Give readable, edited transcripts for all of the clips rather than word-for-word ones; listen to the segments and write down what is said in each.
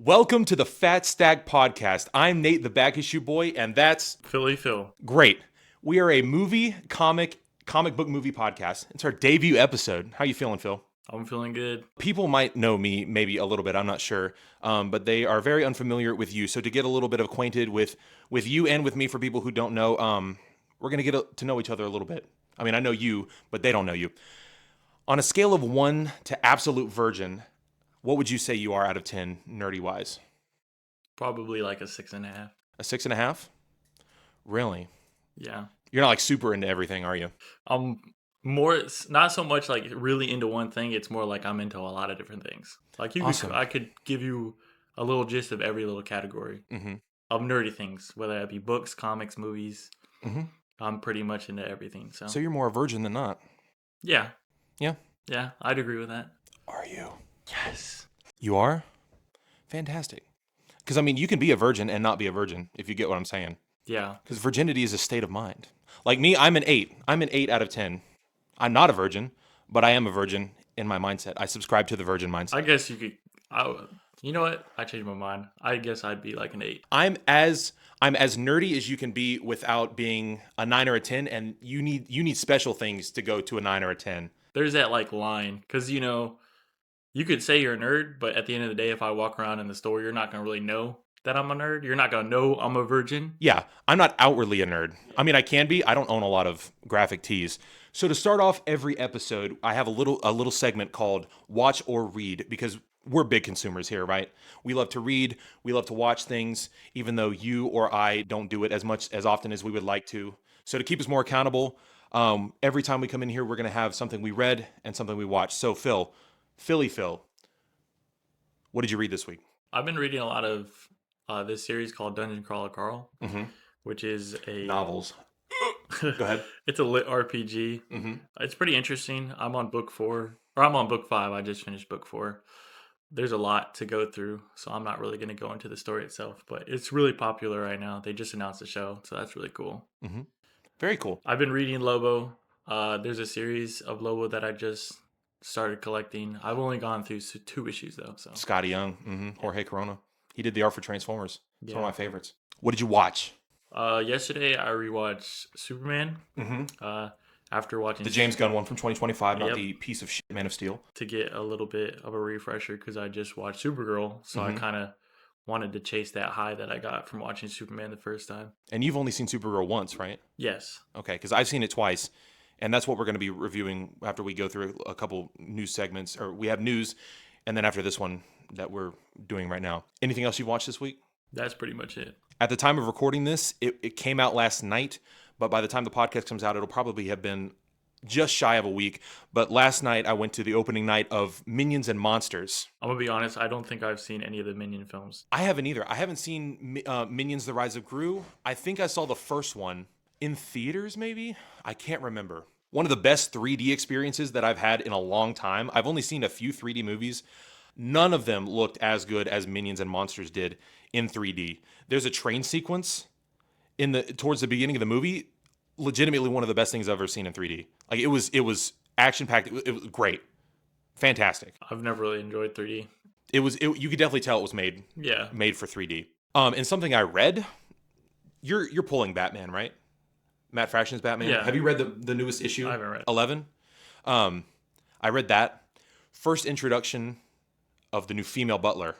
Welcome to the Fat Stack Podcast. I'm Nate, the Back Issue Boy, and that's Philly Phil. great. We are a comic book movie podcast. It's our debut episode. How you feeling, Phil? I'm feeling good. People might know me maybe a little bit. I'm not sure, but they are very unfamiliar with you. So to get a little bit acquainted with you and with me, for people who don't know, we're gonna get to know each other a little bit. I mean, I know you, but they don't know you. On a scale of 1 to absolute virgin, what would you say you are out of 10, nerdy-wise? Probably like a 6.5. A 6.5? Really? Yeah. You're not like super into everything, are you? I'm more, not so much like really into one thing. It's more like I'm into a lot of different things. Like Awesome. I could give you a little gist of every little category of nerdy things, whether it be books, comics, movies. I'm pretty much into everything. So So you're more a virgin than not. yeah. Yeah. Yeah, I'd agree with that. Are you? Yes. You are? Fantastic. Because, I mean, you can be a virgin and not be a virgin, if you get what I'm saying. Yeah. Because virginity is a state of mind. Like me, I'm an 8. I'm an 8 out of 10. I'm not a virgin, but I am a virgin in my mindset. I subscribe to the virgin mindset. I guess you could, you know what? I changed my mind. I guess I'd be like an 8. I'm as nerdy as you can be without being a 9 or a 10, and you need special things to go to a 9 or a 10. There's that like line, because you could say you're a nerd, but at the end of the day, if I walk around in the store, you're not gonna really know that I'm a nerd. You're not gonna know I'm a virgin. Yeah, I'm not outwardly a nerd. I mean, I can be. I don't own a lot of graphic tees. So to start off every episode, I have a little segment called Watch or Read, because we're big consumers here, right? We love to read, we love to watch things, even though you or I don't do it as often as we would like to. So to keep us more accountable, every time we come in here, we're gonna have something we read and something we watched. So Philly Phil, what did you read this week? I've been reading a lot of this series called Dungeon Crawler Carl, which is a Novels. Go ahead. It's a lit RPG. It's pretty interesting. I'm on book 4, or I'm on book 5. I just finished book 4. There's a lot to go through, so I'm not really going to go into the story itself, but it's really popular right now. They just announced the show, so that's really cool. Very cool. I've been reading Lobo. There's a series of Lobo that I just started collecting. I've only gone through 2 issues though. So Scotty Young, Jorge Corona. He did the art for Transformers. It's one of my Yeah. favorites. What did you watch? Yesterday I rewatched Superman. After watching The James Gunn one from 2025, not Yep. the piece of shit Man of Steel. to get a little bit of a refresher because I just watched Supergirl, so I kind of wanted to chase that high that I got from watching Superman the first time. And you've only seen Supergirl once, right? Yes. Okay, because I've seen it twice. And that's what we're going to be reviewing after we go through a couple news segments. Or we have news, and then after this one that we're doing right now. Anything else you've watched this week? That's pretty much it. At the time of recording this, it came out last night, but by the time the podcast comes out, it'll probably have been just shy of a week. But last night, I went to the opening night of Minions and Monsters. I'm going to be honest, I don't think I've seen any of the Minion films. I haven't either. I haven't seen Minions: The Rise of Gru. I think I saw the first one in theaters, maybe? I can't remember. One of the best 3D experiences that I've had in a long time. I've only seen a few 3D movies. None of them looked as good as Minions and Monsters did in 3D. There's a train sequence towards the beginning of the movie, legitimately one of the best things I've ever seen in 3D. Like it was action packed. It was great, fantastic. I've never really enjoyed 3D. You could definitely tell it was made for 3D. And something I read, you're pulling Batman, right? Matt Fraction's Batman. Yeah. Have you read the newest issue? I haven't read it. 11. I read that. First introduction of the new female Butler.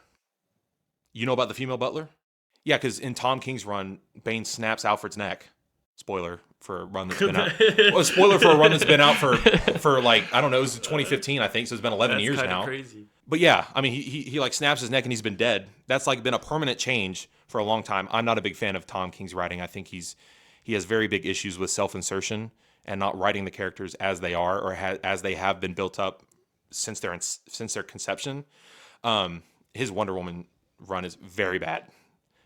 You know about the female Butler? Yeah, because in Tom King's run, Bane snaps Alfred's neck. Spoiler for a run that's been out. Well, spoiler for a run that's been out for like, I don't know, it was 2015, I think, so it's been 11 years now. Crazy. But yeah, I mean, he like snaps his neck and he's been dead. That's like been a permanent change for a long time. I'm not a big fan of Tom King's writing. I think he has very big issues with self-insertion and not writing the characters as they are or as they have been built up since their conception. His Wonder Woman run is very bad.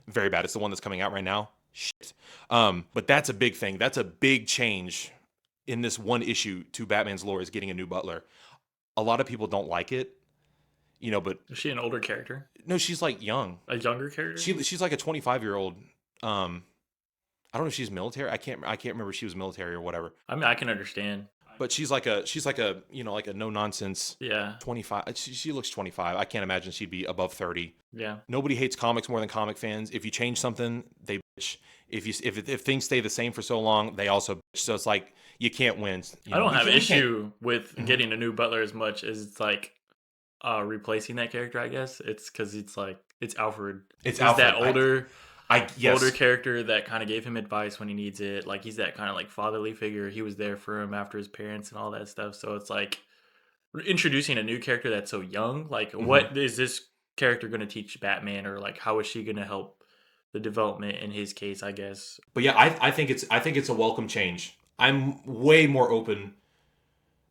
Very bad. It's the one that's coming out right now. Shit. But that's a big thing. That's a big change in this one issue to Batman's lore, is getting a new Butler. A lot of people don't like it, but Is she an older character? no, she's like young. A younger character? She's like a 25-year-old. I don't know if she's military. I can't remember if she was military or whatever. I mean, I can understand. but she's like a like a no nonsense Yeah. 25. She looks 25. I can't imagine she'd be above 30. Yeah. Nobody hates comics more than comic fans. If you change something, they bitch. If things stay the same for so long, they also bitch. So it's like you can't win. I don't have We can't. issue with getting a new Butler as much as it's like replacing that character. I guess it's because it's like it's Alfred. It's He's Alfred. that older. Yes. Older character that kind of gave him advice when he needs it. Like he's that kind of like fatherly figure. He was there for him after his parents and all that stuff. So it's like introducing a new character that's so young. Like, what is this character going to teach Batman, or like how is she going to help the development in his case? I guess. But yeah, I think it's a welcome change. I'm way more open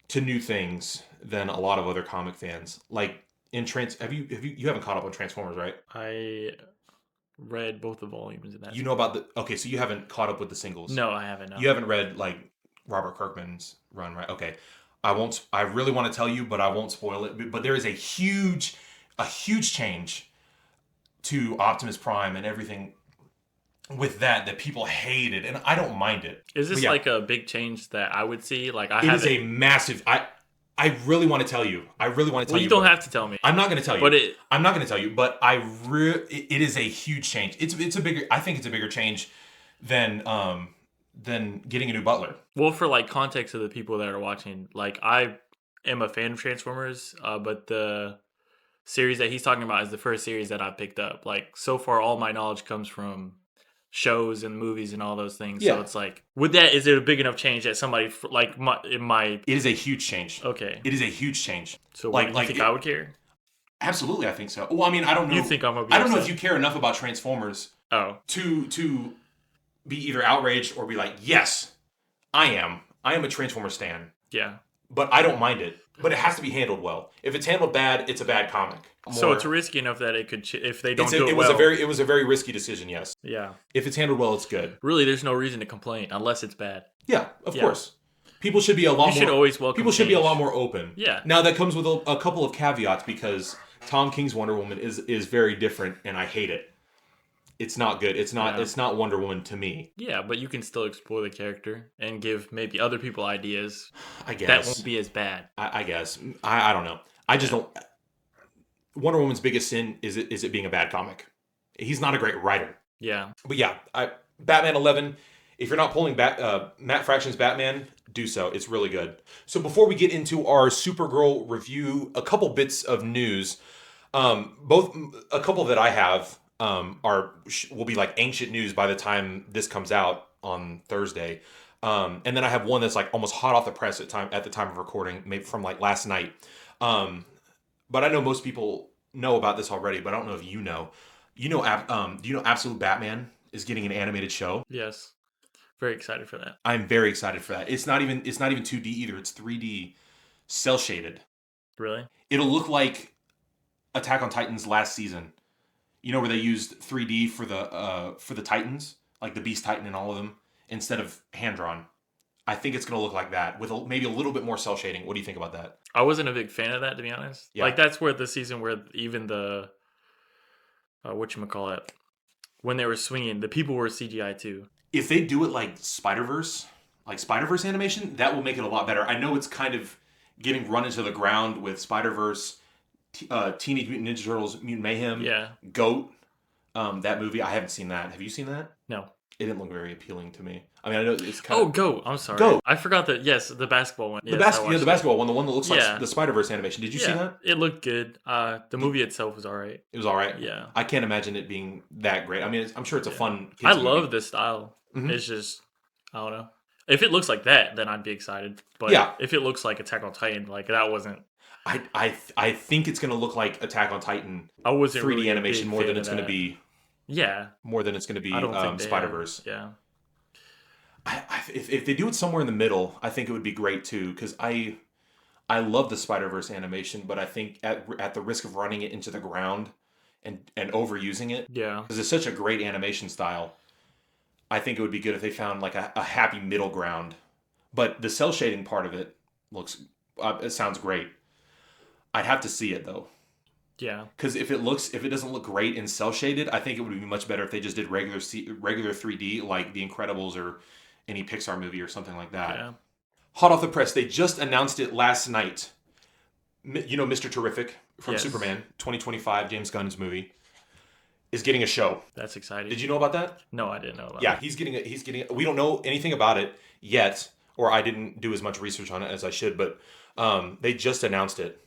to new things than a lot of other comic fans. Like in you haven't caught up on Transformers, right? I read both the volumes, and that's You know about so you haven't caught up with the singles. No, I haven't. No. You haven't read like Robert Kirkman's run, right? Okay. I really want to tell you, but I won't spoil it. But there is a huge change to Optimus Prime and everything with that people hated, and I don't mind it. Is this like a big change that I would see? Like it is a massive. I really want to tell you. Well, you don't have to tell me. I'm not going to tell you. But I'm not going to tell you. But it is a huge change. It's a bigger. I think it's a bigger change than getting a new Butler. Well, for like context of the people that are watching, like I am a fan of Transformers, but the series that he's talking about is the first series that I picked up. Like so far, all my knowledge comes from shows and movies and all those things. Yeah. So it's like, is it a big enough change that somebody like It is a huge change. Okay. It is a huge change. So you think I would care? Absolutely, I think so. Well, I mean, I don't know. You think I'm gonna be I don't know upset? if you care enough about Transformers to be either outraged or be like, yes, I am a Transformers stan. Yeah. But I don't mind it. But it has to be handled well. If it's handled bad, it's a bad comic. So it's risky enough that it could, if they don't do it was well. It was a very risky decision, yes. Yeah. If it's handled well, it's good. Really, there's no reason to complain unless it's bad. Yeah, of course. People should be a lot more. Should always welcome. People should be a lot more open. Yeah. Now that comes with a couple of caveats because Tom King's Wonder Woman is very different, and I hate it. It's not good. It's not Wonder Woman to me. Yeah, but you can still explore the character and give maybe other people ideas. I guess that won't be as bad. I guess. I don't know. I just don't. Wonder Woman's biggest sin is it being a bad comic. He's not a great writer. Yeah. But yeah, Batman 11. If you're not pulling Matt Fraction's Batman, do so. It's really good. So before we get into our Supergirl review, a couple bits of news. A couple that I have will be like ancient news by the time this comes out on Thursday. And then I have one that's like almost hot off the press at the time of recording, maybe from like last night. But I know most people know about this already, but I don't know if you know. Do you know Absolute Batman is getting an animated show? Yes. Very excited for that. I'm very excited for that. It's not even 2D either. It's 3D cel shaded. Really? It'll look like Attack on Titan's last season. You know where they used 3D for the Titans, like the Beast Titan and all of them, instead of hand drawn. I think it's going to look like that with maybe a little bit more cel shading. What do you think about that? I wasn't a big fan of that, to be honest. Yeah. Like that's where the season where even the whatchamacallit, when they were swinging, the people were CGI too. If they do it like Spider-Verse animation, that will make it a lot better. I know it's kind of getting run into the ground with Spider-Verse, Teenage Mutant Ninja Turtles, Mutant Mayhem, Yeah. GOAT, that movie. I haven't seen that. Have you seen that? No. It didn't look very appealing to me. I mean, I know it's kind of... Oh, GOAT. I'm sorry. GOAT. I forgot that. Yes, the basketball one. The Yes, basketball one, the one that looks like the Spider-Verse animation. Did you see that? It looked good. The movie itself was all right. It was all right? Yeah. I can't imagine it being that great. I mean, I'm sure it's a fun kids I movie. love this style. Mhm. It's just, I don't know. If it looks like that, then I'd be excited. But if it looks like Attack on Titan, like that wasn't... I think it's going to look like Attack on Titan. I wasn't 3D really animation more than it's going to be... Yeah. More than it's going to be Spider-Verse. Yeah. If they do it somewhere in the middle, I think it would be great too. Because I love the Spider-Verse animation, but I think at the risk of running it into the ground and overusing it, because it's such a great animation style, I think it would be good if they found like a happy middle ground. But the cel shading part of it it sounds great. I'd have to see it though. Yeah. Because if it doesn't look great in cel shaded, I think it would be much better if they just did regular 3D like The Incredibles or any Pixar movie or something like that. Yeah. Hot off the press. They just announced it last night. You know Mr. Terrific from Yes. Superman, 2025, James Gunn's movie, is getting a show. That's exciting. Did you know about that? No, I didn't know about Yeah, that. he's getting. We don't know anything about it yet, or I didn't do as much research on it as I should. But they just announced it.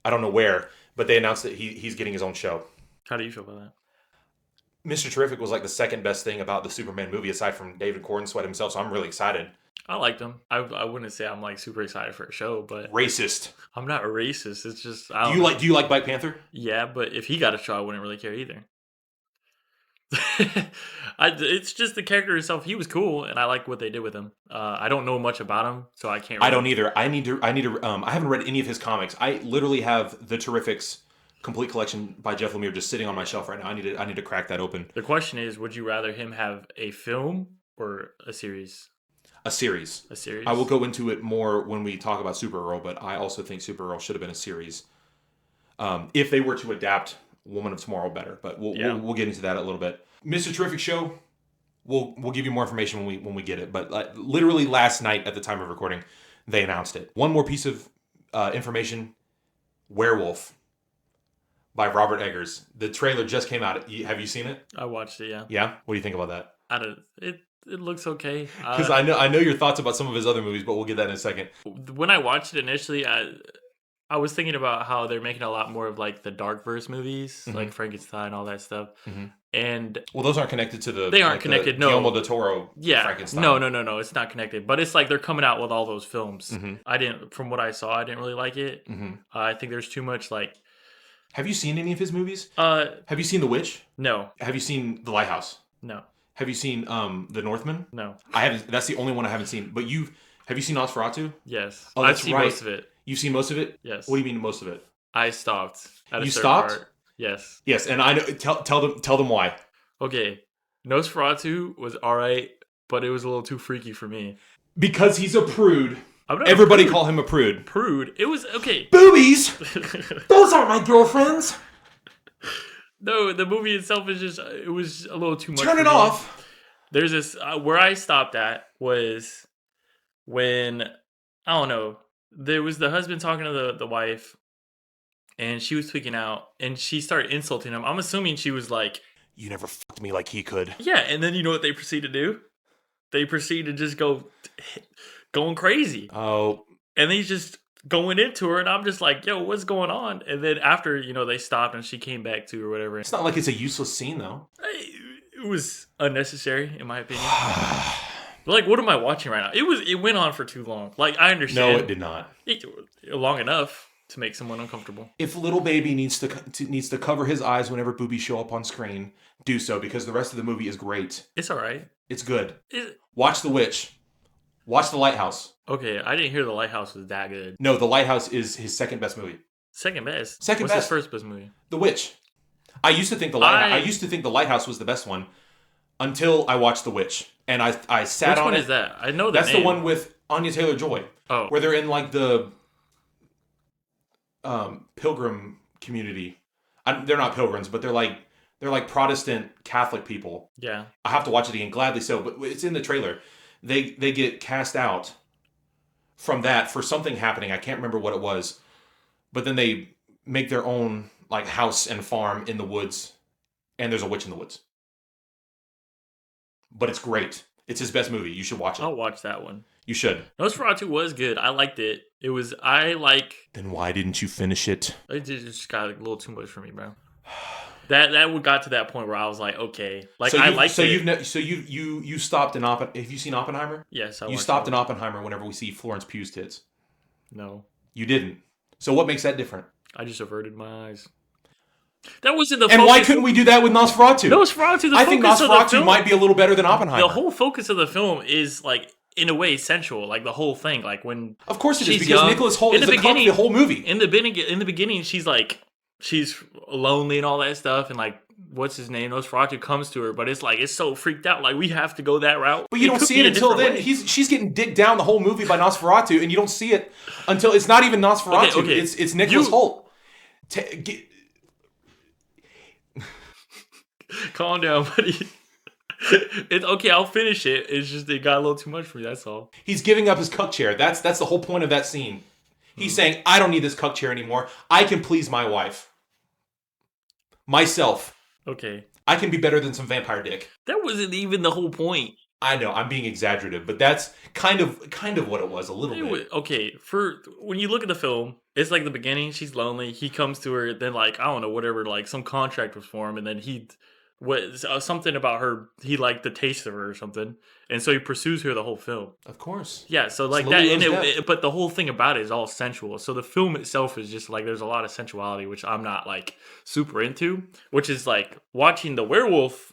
I don't know where, but they announced that he's getting his own show. How do you feel about that? Mr. Terrific was like the second best thing about the Superman movie, aside from David Cornsweet himself. So I'm really excited. I liked him. I wouldn't say I'm like super excited for a show, but Racist. I'm not a racist. It's just Do you like Black Panther? Yeah, but if he got a show, I wouldn't really care either. It's just the character himself. He was cool, and I like what they did with him. I don't know much about him, so I can't. I don't either. I need to. I haven't read any of his comics. I literally have the Terrifics complete collection by Jeff Lemire just sitting on my shelf right now. I need to crack that open. The question is, would you rather him have a film or a series? A series. A series. I will go into it more when we talk about Supergirl, but I also think Supergirl should have been a series. If they were to adapt Woman of Tomorrow better, but we'll get into that a little bit. Mr. Terrific show. We'll give you more information when we get it. But literally last night at the time of recording, they announced it. One more piece of information: Werewolf by Robert Eggers. The trailer just came out. Have you seen it? I watched it. Yeah. Yeah. What do you think about that? It looks okay. Because I know your thoughts about some of his other movies, but we'll get that in a second. When I watched it initially, I was thinking about how they're making a lot more of like the Darkverse movies, like Frankenstein, all that stuff. And those aren't connected to the. They aren't connected. No, Guillermo del Toro. Yeah. Frankenstein. No. It's not connected. But it's like they're coming out with all those films. From what I saw, I didn't really like it. I think there's too much like. Have you seen any of his movies? Have you seen The Witch? No. Have you seen The Lighthouse? No. Have you seen The Northman? No. I haven't. That's the only one I haven't seen. But have you seen Nosferatu? Yes. Oh, I've seen most of it. You've seen most of it? Yes. What do you mean most of it? I stopped. You stopped? Part. Yes. Yes, and I know. Tell them why. Okay. Nosferatu was alright, but it was a little too freaky for me. Because he's a prude. Everybody call him a prude. Prude. It was okay. Boobies. Those aren't my girlfriends. No, the movie itself is just, it was a little too much. Turn it off. There's this, where I stopped at was when, I don't know, there was the husband talking to the wife, and she was tweaking out, and she started insulting him. I'm assuming she was like, "You never fucked me like he could." Yeah, and then you know what they proceed to do? They proceed to just going crazy. Oh. And he's just going into her, and I'm just like, yo, what's going on? And then after, they stopped and she came back to or whatever. It's not like it's a useless scene, though. It was unnecessary, in my opinion. Like, what am I watching right now? It went on for too long. Like, I understand. No, it did not. Long enough to make someone uncomfortable. If little baby needs to cover his eyes whenever boobies show up on screen, do so, because the rest of the movie is great. It's all right. It's good. Watch The Witch. Watch The Lighthouse. Okay, I didn't hear The Lighthouse was that good. No, The Lighthouse is his second best movie. Second best? What's his first best movie? The Witch. I used to think The Lighthouse was the best one until I watched The Witch. And I sat on it. Which one is that? I know that. That's the one with Anya Taylor-Joy. Oh. Where they're in like the pilgrim community. They're not pilgrims, but they're like Protestant Catholic people. Yeah. I have to watch it again, gladly so, but it's in the trailer. They get cast out from that for something happening. I can't remember what it was. But then they make their own like house and farm in the woods, and there's a witch in the woods. But it's great. It's his best movie. You should watch it. I'll watch that one. You should. Nosferatu was good. I liked it. Then why didn't you finish it? It just got a little too much for me, bro. That got to that point where I was like, okay, like I liked it. You stopped in Oppenheimer. Have you seen Oppenheimer? Yes, you stopped in Oppenheimer whenever we see Florence Pugh's tits. No, you didn't. So what makes that different? I just averted my eyes. That wasn't the. And focus. Why couldn't we do that with Nosferatu? Nosferatu. I think Nosferatu might be a little better than Oppenheimer. The whole focus of the film is like, in a way, sensual. Like the whole thing. Like when. Of course it is, because Nicholas Hoult is the whole movie. In the beginning, she's lonely and all that stuff, and like, what's his name? Nosferatu comes to her, but it's like, it's so freaked out. Like, we have to go that route. But you don't see it until then. She's getting digged down the whole movie by Nosferatu, and you don't see it until it's not even Nosferatu. Okay. It's Nicholas Hoult. Calm down, buddy. It's okay. I'll finish it. It's just it got a little too much for me. That's all. He's giving up his cuck chair. That's the whole point of that scene. He's Hmm. saying, I don't need this cuck chair anymore. I can please my wife. Myself. Okay, I can be better than some vampire dick. that wasn't even the whole point. I know, I'm being exaggerative, but that's kind of what it was, a little bit. Okay, for when you look at the film, it's like the beginning. She's lonely. He comes to her. Then like I don't know whatever. Like some contract was for him, and then he was something about her. He liked the taste of her or something, and so he pursues her the whole film. Of course. Yeah, so like Slowly that, and rose death. but the whole thing about it is all sensual. So the film itself is just like there's a lot of sensuality, which I'm not like super into. Which is like watching the werewolf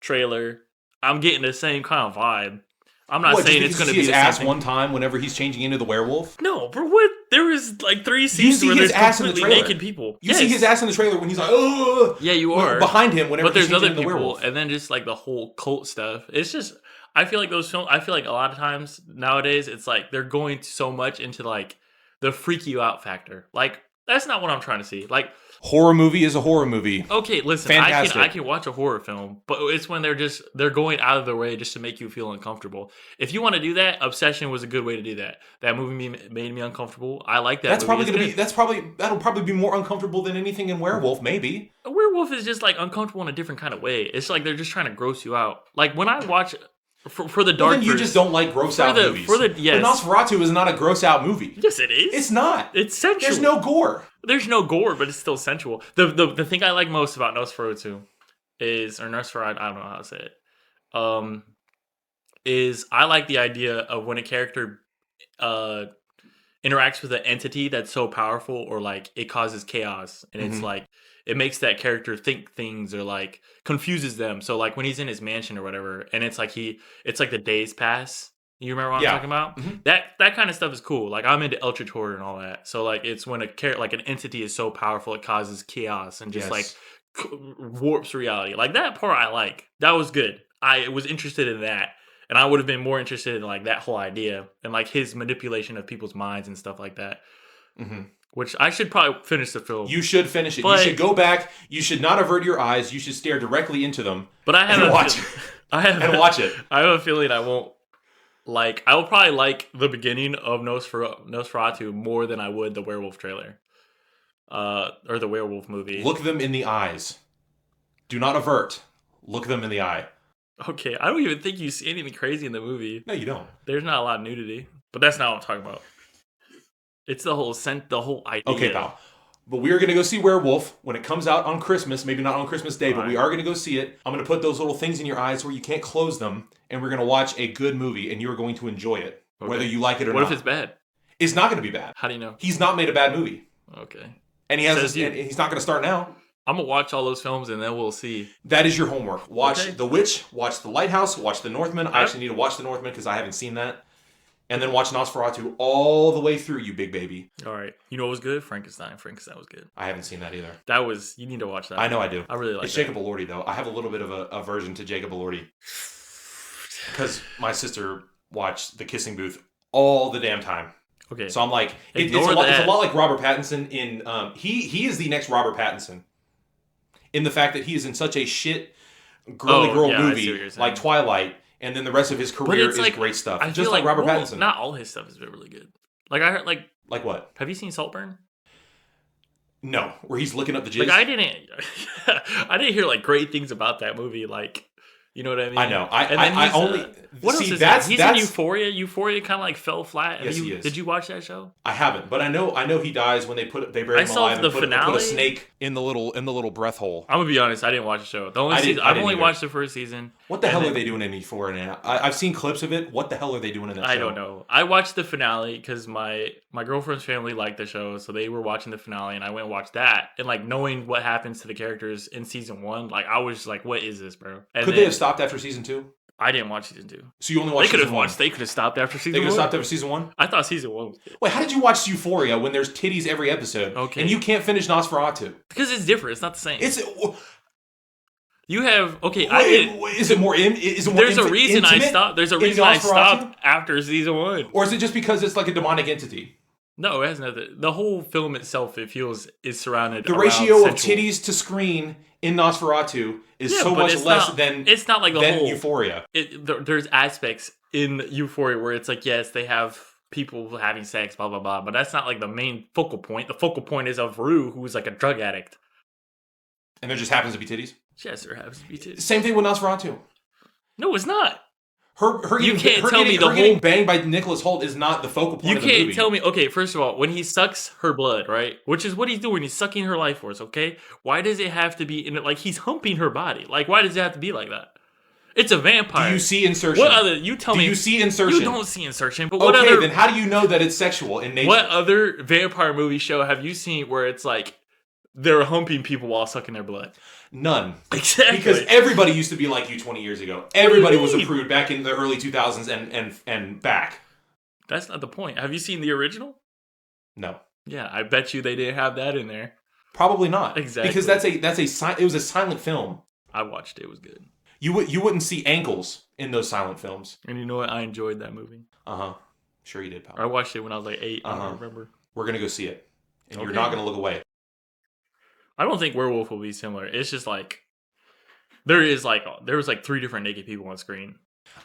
trailer. I'm getting the same kind of vibe. I'm not What, saying just it's because going you to see be his the ass same thing. one time whenever he's changing into the werewolf? No, but what? There was like 3 scenes see where his there's ass in the completely trailer. naked people. You see his ass in the trailer when he's like, oh, Yeah, you are. behind him whenever But there's he's changing other into the people, werewolf. and then just like the whole cult stuff. It's just, I feel like those films. I feel like a lot of times nowadays, it's like they're going so much into like the freak you out factor. Like that's not what I'm trying to see. Like, Horror movie is a horror movie. okay, listen, Fantastic. I can watch a horror film, but it's when they're going out of their way just to make you feel uncomfortable. If you want to do that, Obsession was a good way to do that. That movie made me uncomfortable. I like that. That's movie. probably It's going to good. be, that'll probably be more uncomfortable than anything in Werewolf, maybe. A werewolf is just like uncomfortable in a different kind of way. It's like they're just trying to gross you out. Like when I watch for the Well, dark. then you just don't like gross out movies. Yes. But Nosferatu is not a gross out movie. Yes, it is. It's not. It's sensual. There's no gore. There's no gore, but it's still sensual. The thing I like most about Nosferatu is, or Nosferatu, I don't know how to say it. Is I like the idea of when a character interacts with an entity that's so powerful, or like it causes chaos, and it's Mhm. like it makes that character think things or like confuses them. So like when he's in his mansion or whatever, and it's like the days pass. You remember what Yeah. I'm talking about? Mhm. That kind of stuff is cool. Like I'm into Eldritch Horror and all that. So like it's when like an entity is so powerful it causes chaos and just Yes. warps reality. Like that part I like. That was good. I was interested in that. And I would have been more interested in like that whole idea and like his manipulation of people's minds and stuff like that. Mhm. Which I should probably finish the film. You should finish it. But- you should go back. You should not avert your eyes. You should stare directly into them But I have and a watch feel- I have and watch it. I have a feeling I won't like. I will probably like the beginning of Nosferatu more than I would the werewolf trailer, or the werewolf movie. Look them in the eyes. Do not avert. Look them in the eye. Okay, I don't even think you see anything crazy in the movie. No, you don't. There's not a lot of nudity, but that's not what I'm talking about. It's the whole idea. Okay, pal. But we are going to go see Werewolf when it comes out on Christmas. Maybe not on Christmas Day, but Alright. we are going to go see it. I'm going to put those little things in your eyes where you can't close them, and we're going to watch a good movie, and you are going to enjoy it, Okay. whether you like it or What not. if it's bad? It's not going to be bad. How do you know? He's not made a bad movie, Okay, and he has. Says you. And he's not going to start now. I'm gonna watch all those films and then we'll see. That is your homework. Watch Okay. The Witch, watch The Lighthouse, watch The Northman. I I- actually need to watch The Northman because I haven't seen that. And then watch Nosferatu all the way through, you big baby. All right, you know what was good? Frankenstein. Frankenstein was good. I haven't seen that either. That was. You need to watch that. I know I do. I really like It's that. Jacob Elordi, though. I have a little bit of a aversion to Jacob Elordi. Because my sister watched The Kissing Booth all the damn time. Okay. So I'm like, it's a Ignore lot, it's a that. lot like Robert Pattinson in, he is the next Robert Pattinson. In the fact that he is in such a shit girly girl yeah, I see what movie you're saying. like Twilight, and then the rest of his career is great stuff. I Just feel like Robert well, Pattinson. Not all his stuff has been really good. Like I heard, like, Like what? have you seen Saltburn? No, where he's looking up the jizz. Like I didn't hear like great things about that movie. Like, you know what I mean? I know. And then I he's, only what see else is that's he's that's in Euphoria. Euphoria kind of like fell flat. Yes, he is. Did you watch that show? I haven't, but I know he dies when they bury I him saw alive the and put a finale. snake in the little breath hole. I'm gonna be honest. I didn't watch the show. The only I didn't- season, I I've didn't only either. watched the first season. What the and hell then- are they doing in Euphoria? I've seen clips of it. What the hell are they doing in that show? I don't know. I watched the finale because my girlfriend's family liked the show, so they were watching the finale, and I went and watched that. And like knowing what happens to the characters in season 1, like I was just like, "What is this, bro?" And Could then they have stopped after season 2? I didn't watch season 2. So you only They watched could have season 1? watched. They could have stopped after season They could 1. have stopped after season 1? I thought season 1 was good. Wait, how did you watch Euphoria when there's titties every episode? Okay. And you can't finish Nosferatu? Because it's different. It's not the same. It's You have I didn't. is it more is it more There's a reason I intimate stopped. There's a in reason I Nosferatu? stopped after season 1. Or is it just because it's like a demonic entity? No, it has nothing. The whole film itself, it feels, is surrounded The around ratio of sensual. titties to screen in Nosferatu is Yeah, so but much it's less not. than It's not like the whole Euphoria. There's aspects in Euphoria where it's like, yes, they have people having sex, blah blah blah, but that's not like the main focal point. The focal point is of Rue, who's like a drug addict. And there just happens to be titties. Yes, there happens to be titties. Same thing with Nosferatu. No, it's not. Her You getting, can't her tell getting, me the her getting whole- banged by Nicholas Hoult is not the focal point You of the movie. can't tell me. Okay, first of all, when he sucks her blood, right, which is what he's doing, he's sucking her life force. Okay, why does it have to be in it? Like he's humping her body. Like why does it have to be like that? It's a vampire. Do you see insertion? What other? You tell me. Do you see insertion? You don't see insertion. But what Okay, other? then how do you know that it's sexual in nature? What other vampire movie show have you seen where it's like they're humping people while sucking their blood? None. Exactly. Because everybody used to be like you 20 years ago. Everybody was a mean? prude back in the early 2000s and back. That's not the point. Have you seen the original? No. Yeah, I bet you they didn't have that in there. Probably not. Exactly. Because it was a silent film. I watched it. It was good. You wouldn't see ankles in those silent films. And you know what? I enjoyed that movie. Uh-huh. Sure you did, pal. I watched it when I was like 8. I don't remember. We're going to go see it. And you're Okay. not going to look away. I don't think Werewolf will be similar. It's just like there was like 3 different naked people on screen.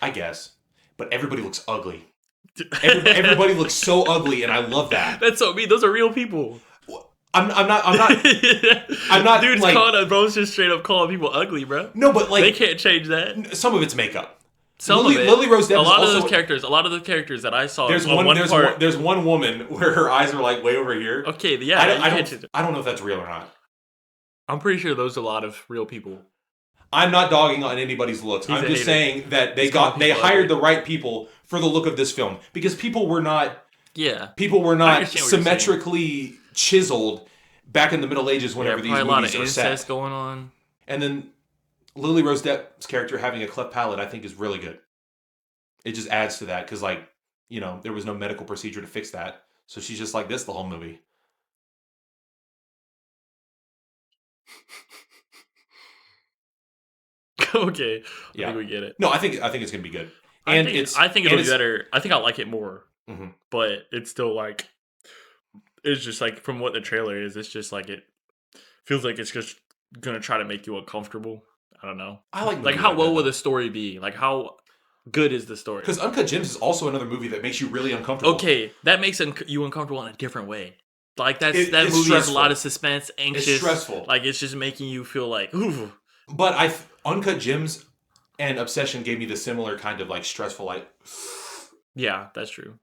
I guess. But everybody looks ugly. Everybody looks so ugly, and I love that. That's so mean. Those are real people. I'm not Dude's like, calling bro's just straight up calling people ugly, bro. no, but like They can't change that. some of it's makeup. Some Lily, of it. Lily Rose Depp a is lot also, of the characters that I saw. there's on there's one woman where her eyes are like way over here. Okay, yeah. I don't know if that's real or not. I'm pretty sure those are a lot of real people. I'm not dogging on anybody's looks. He's I'm a just hater. saying that they calling people hired ugly. the right people for the look of this film because people were not Yeah. not understand what you're saying. symmetrically chiseled back in the Middle Ages whenever these probably a lot movies of are incest set. going on. And then Lily Rose Depp's character having a cleft palate, I think, is really good. It just adds to that because, like, you know, there was no medical procedure to fix that, so she's just like this the whole movie. Okay. Yeah. I think we get it. No, I think it's gonna be good. I And think it'll be better. I think I'll like it more. Mhm. But it's still like it's just like from what the trailer is, it's just like it feels like it's just gonna try to make you uncomfortable. I don't know. I like Like movies how well that, will though. the story be? Like how good is the story? Because Uncut Gems is also another movie that makes you really uncomfortable. Okay, that makes you uncomfortable in a different way. Like that It's movie has a stressful. lot of suspense, anxious. It's stressful. Like it's just making you feel like, ooh. But Uncut Gems and Obsession gave me the similar kind of like stressful, like Yeah, that's true.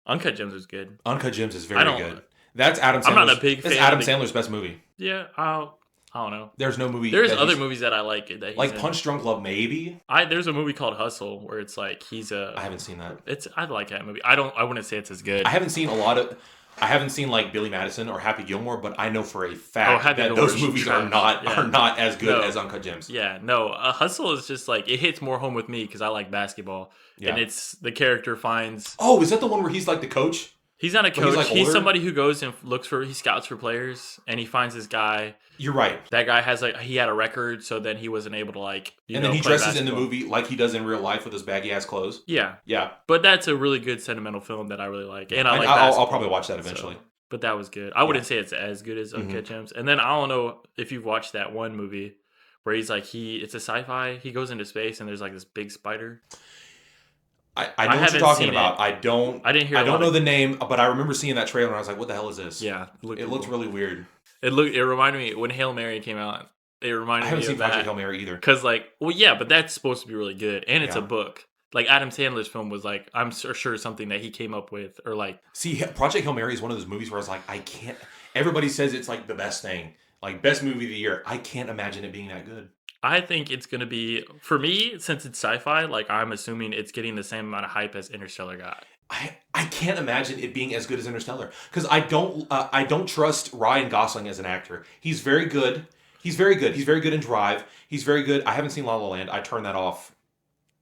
Uncut Gems is good. Uncut Gems is very don't- good. That's Adam Sandler's, I'm not a big that's fan Adam of the- Sandler's best movie. Yeah, I don't know. There's no movie. There's that other he's- movies that I like that he's like in. Punch Drunk Love, maybe. There's a movie called Hustle where it's like I haven't seen that. I like that movie. I wouldn't say it's as good. I haven't seen I haven't seen like Billy Madison or Happy Gilmore, but I know for a fact Oh, Happy that Gilmore's those movies trash. are not as good No. as Uncut Gems. Yeah, no. Hustle is just like it hits more home with me because I like basketball, Yeah. and it's the character finds. Oh, is that the one where he's like the coach? He's not a When he's, coach. like, He's older? somebody who goes and he scouts for players, and he finds this guy. You're right. That guy he had a record, so then he wasn't able to And then he play dresses in the basketball. movie like he does in real life with his baggy ass clothes. Yeah, Yeah, but that's a really good sentimental film that I really like, and I And like. I'll basketball, probably watch that eventually. so- but that was good. I wouldn't say it's as good as Uncut Gems. And then I don't know if you've watched that one movie where he's like it's a sci-fi. He goes into space and there's like this big spider. I know what haven't you're talking seen about. it. I don't. I didn't hear. I a don't lot know of- the name, but I remember seeing that trailer and I was like, "What the hell is this?" Yeah, it looked really weird. It reminded me when Hail Mary came out. It I reminded haven't me seen of Project that Hail Mary either. because but that's supposed to be really good, and it's Yeah. a book. Like Adam Sandler's film was like I'm sure something that he came up with, or like See, Project Hail Mary is one of those movies where I was like, I can't. Everybody says it's like the best thing, like best movie of the year. I can't imagine it being that good. I think it's gonna be for me since it's sci-fi. Like I'm assuming it's getting the same amount of hype as Interstellar got. I can't imagine it being as good as Interstellar because I don't trust Ryan Gosling as an actor. He's very good. He's very good. He's very good in Drive. He's very good. I haven't seen La La Land. I turned that off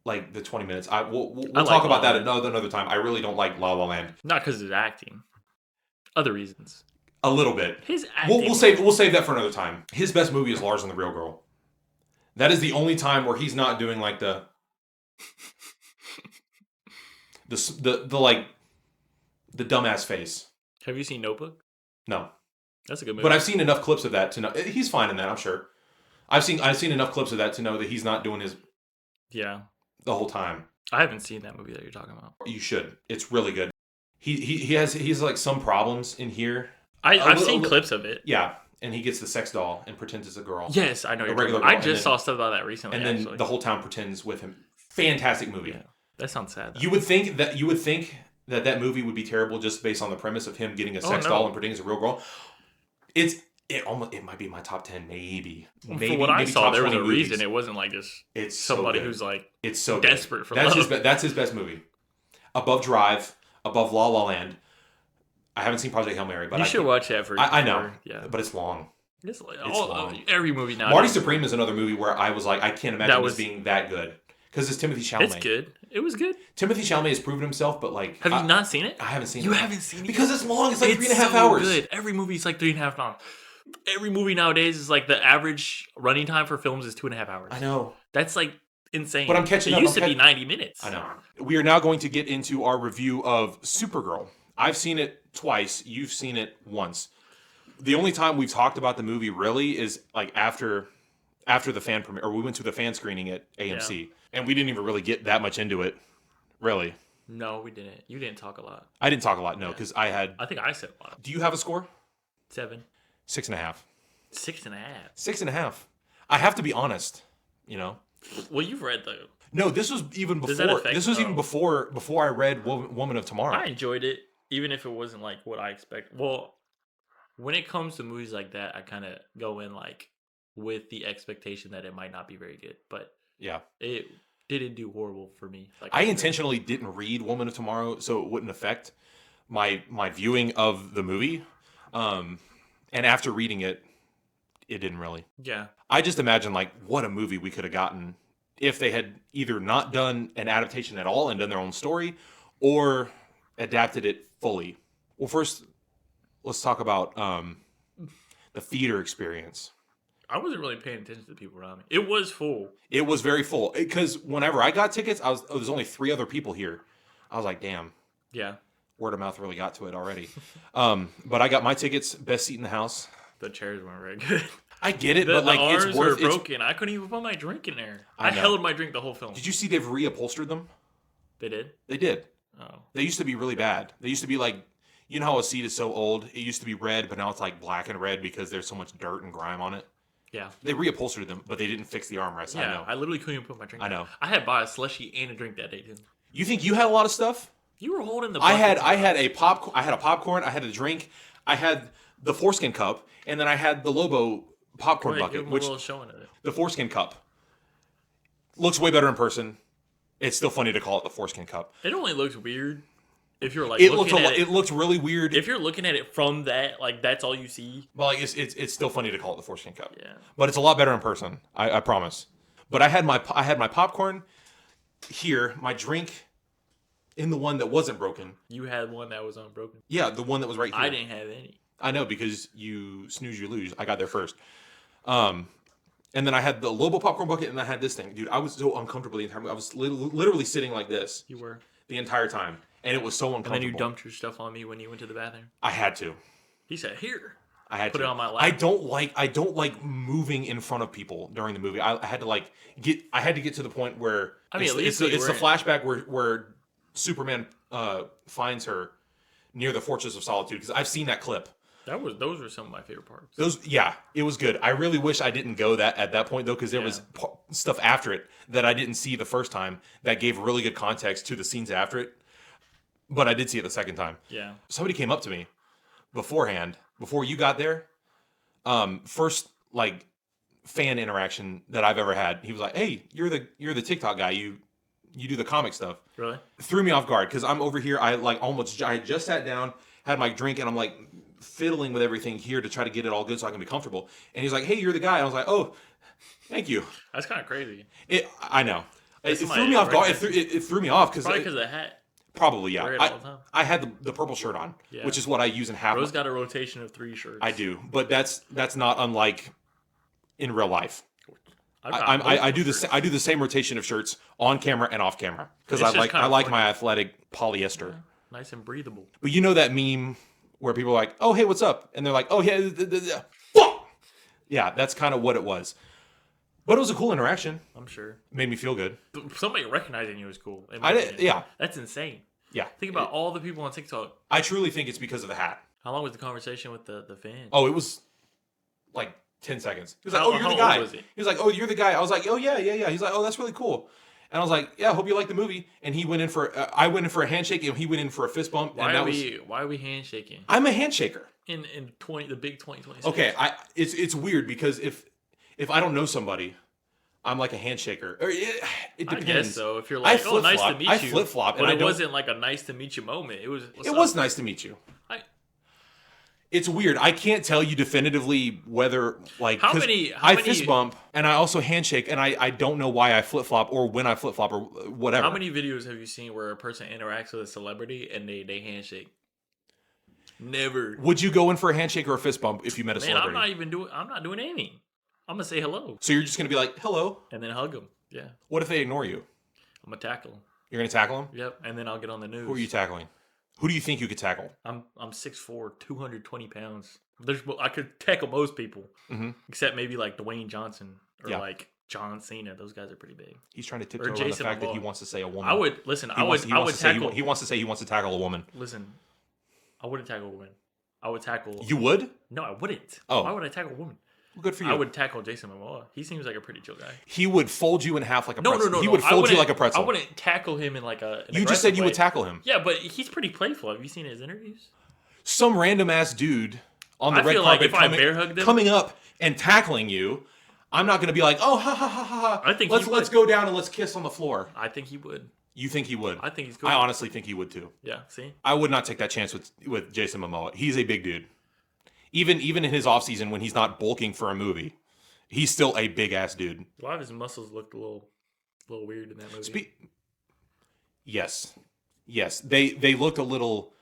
like the 20 minutes. We'll like talk La about La that another time. I really don't like La La Land. Not because of his acting, other reasons. A little bit. His acting. We'll save that for another time. His best movie is Lars and the Real Girl. That is the only time where he's not doing like the like The dumbass face. Have you seen Notebook? No. That's a good movie. But I've seen enough clips of that to know he's fine in that. I'm sure. I've seen enough clips of that to know that he's not doing his Yeah. the whole time. I haven't seen that movie that you're talking about. You should. It's really good. He has like some problems in here. I've seen clips of it. Yeah, and he gets the sex doll and pretends it's a girl. Yes, I know. A regular girl. I girl, just saw stuff about that recently. And then actually. the whole town pretends with him. Fantastic movie. Yeah, that sounds sad. Though. You would think that movie would be terrible just based on the premise of him getting a sex doll and pretending it's a real girl. It might be my top 10, maybe. For what I saw, there was a movies. reason it wasn't like just it's somebody so who's like it's so desperate good. for that's love. That's his best movie. Above Drive, above La La Land. I haven't seen Project Hail Mary, but you should watch that for. I know, yeah, but it's long. It's like long. Every movie now. Marty Supreme is another movie where I was like, I can't imagine this being that good because it's Timothy Chalamet. It's good. It was good. Timothy Chalamet has proven himself, but like, have you not seen it? I haven't seen it. You haven't seen it because it's long. It's like 3.5 so hours. Good. Every movie's like 3.5 hours. Every movie nowadays is like the average running time for films is 2.5 hours. I know. That's like insane. But I'm catching up. It used to be 90 minutes. I know. We are now going to get into our review of Supergirl. I've seen it twice. You've seen it once. The only time we've talked about the movie really is like after the fan premiere, or we went to the fan screening at AMC, and we didn't even really get that much into it. Really. No, we didn't. You didn't talk a lot. I didn't talk a lot, no, because I think I said a lot. Do you have a score? 7. 6.5. 6.5. 6.5. I have to be honest, you know. Well, you've read the. No, this was even before. This was even before I read Woman of Tomorrow. I enjoyed it, even if it wasn't like what I expect. Well, when it comes to movies like that, I kind of go in like with the expectation that it might not be very good, but yeah, it didn't do horrible for me. Like I intentionally didn't read Woman of Tomorrow so it wouldn't affect my viewing of the movie. And after reading it, it didn't really. Yeah. I just imagine like what a movie we could have gotten if they had either not done an adaptation at all and done their own story, or adapted it fully. Well, first, let's talk about the theater experience. I wasn't really paying attention to the people around me. It was full. It was very full because whenever I got tickets, there's only 3 other people here. I was like, damn. Yeah. Word of mouth really got to it already. But I got my tickets, best seat in the house. The chairs weren't very good. I get it, but like the arms it's worth were broken. I couldn't even put my drink in there. I held my drink the whole film. Did you see they've reupholstered them? They did? They did. Oh. They used to be really bad. They used to be like, you know how a seat is so old? It used to be red, but now it's like black and red because there's so much dirt and grime on it. Yeah. They reupholstered them, but they didn't fix the armrest. Yeah, I know. I literally couldn't even put my drink in. I know. I had bought a slushie and a drink that day, too. You think you had a lot of stuff? You were holding the I had a popcorn, I had a drink, I had the foreskin cup, and then I had the Lobo popcorn bucket, which the foreskin cup looks way better in person. It's still funny to call it the foreskin cup. It only looks weird if you're like it looked really weird if you're looking at it from that, like that's all you see. Well, like, it's still funny to call it the foreskin cup. Yeah, but it's a lot better in person. I promise. But I had my popcorn here, my drink in the one that wasn't broken. You had one that was unbroken. Yeah, the one that was right here. I didn't have any. I know, because you snooze, you lose. I got there first. And then I had the Lobo popcorn bucket, and I had this thing. Dude, I was so uncomfortable the entire time. I was literally sitting like this. You were. The entire time. And it was so uncomfortable. And then you dumped your stuff on me when you went to the bathroom. I had to. He said, "Here." I had put to. it on my lap. I don't like moving in front of people during the movie. I had to get to the point where it's the flashback where Superman finds her near the Fortress of Solitude, because I've seen that clip. Those were some of my favorite parts. It was good. I really wish I didn't go at that point though, because there was stuff after it that I didn't see the first time that gave really good context to the scenes after it. But I did see it the second time. Yeah. Somebody came up to me beforehand, before you got there. First like fan interaction that I've ever had. He was like, "Hey, you're the TikTok guy. You do the comic stuff." Really? Threw me off guard because I'm over here. I just sat down, had my drink, and I'm like fiddling with everything here to try to get it all good so I can be comfortable. And he's like, "Hey, you're the guy." I was like, "Oh, thank you." That's kind of crazy. I know. It threw me off guard. It threw me off probably because of the hat. Probably, yeah. I had the purple shirt on, which is what I use in half. Rose got a rotation of 3 shirts. I do, but that's not unlike in real life. I do the same rotation of shirts on camera and off camera because I like my athletic polyester. Nice and breathable. But you know that meme where people are like, "Oh, hey, what's up?" And they're like, "Oh, yeah, fuck." Yeah, that's kind of what it was. But it was a cool interaction. I'm sure. Made me feel good. Somebody recognizing you was cool. I did, yeah. That's insane. Yeah. Think about all the people on TikTok. I truly think it's because of the hat. How long was the conversation with the fan? Oh, it was like 10 seconds. He was like, How- "Oh, you're how the old guy." was he? He was like, "Oh, you're the guy." I was like, "Oh, yeah, yeah, yeah." He's like, "Oh, that's really cool." And I was like, "Yeah, I hope you like the movie." And he went in for, I went in for a handshake, and he went in for a fist bump. Why And are we handshaking I'm a handshaker. in the big 2026? Okay, it's weird because if I don't know somebody, I'm like a handshaker. Or it depends. I guess so. If you're like, oh, nice to meet you. I flip flop, but and it wasn't like a nice to meet you moment. It was. It was nice to meet you. It's weird. I can't tell you definitively whether like how many fist bump and I also handshake, and I don't know why I flip flop or when I flip flop or whatever. How many videos have you seen where a person interacts with a celebrity and they handshake? Never. Would you go in for a handshake or a fist bump if you met a celebrity? I'm not doing anything. I'm gonna say hello. So you're just gonna be like hello, and then hug them. Yeah. What if they ignore you? I'm gonna tackle them. You're gonna tackle them? Yep. And then I'll get on the news. Who are you tackling? Who do you think you could tackle? I'm 6'4", 220 pounds. I could tackle most people, except maybe like Dwayne Johnson or like John Cena. Those guys are pretty big. He's trying to tiptoe around the fact that he wants to say a woman. I would listen. He wants to say he wants to tackle a woman. Listen, I wouldn't tackle a woman. I would tackle. You would? No, I wouldn't. Oh, why would I tackle a woman? Well, good for you. I would tackle Jason Momoa. He seems like a pretty chill guy. He would fold you in half like a pretzel. No. He would fold you like a pretzel. I wouldn't tackle him in like a. You just said you would tackle him. Yeah, but he's pretty playful. Have you seen his interviews? Some random ass dude on the red carpet coming up and tackling you. I'm not going to be like, oh, ha ha ha ha. I think let's go down and let's kiss on the floor. I think he would. You think he would? I think he's good. I honestly think he would too. Yeah, see? I would not take that chance with Jason Momoa. He's a big dude. Even in his offseason when he's not bulking for a movie, he's still a big ass dude. A lot of his muscles looked a little weird in that movie. Yes. They looked a little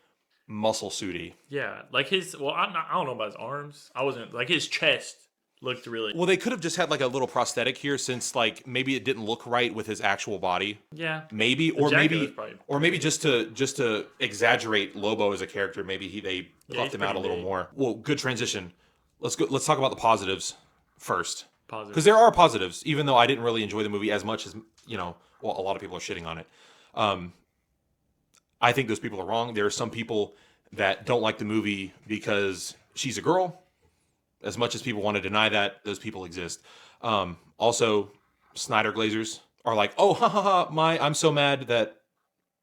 muscle suity. Yeah, like his. Well, I don't know about his arms. I wasn't like his chest looked really. Well, they could have just had like a little prosthetic here, since like maybe it didn't look right with his actual body. Yeah, maybe or maybe just to exaggerate Lobo as a character. Maybe they puffed him out a little more. Well, good transition. Let's talk about the positives first. Because there are positives, even though I didn't really enjoy the movie as much as well, a lot of people are shitting on it. I think those people are wrong. There are some people that don't like the movie because she's a girl. As much as people want to deny that, those people exist. Also, Snyder Glazers are like, oh, ha ha ha, I'm so mad that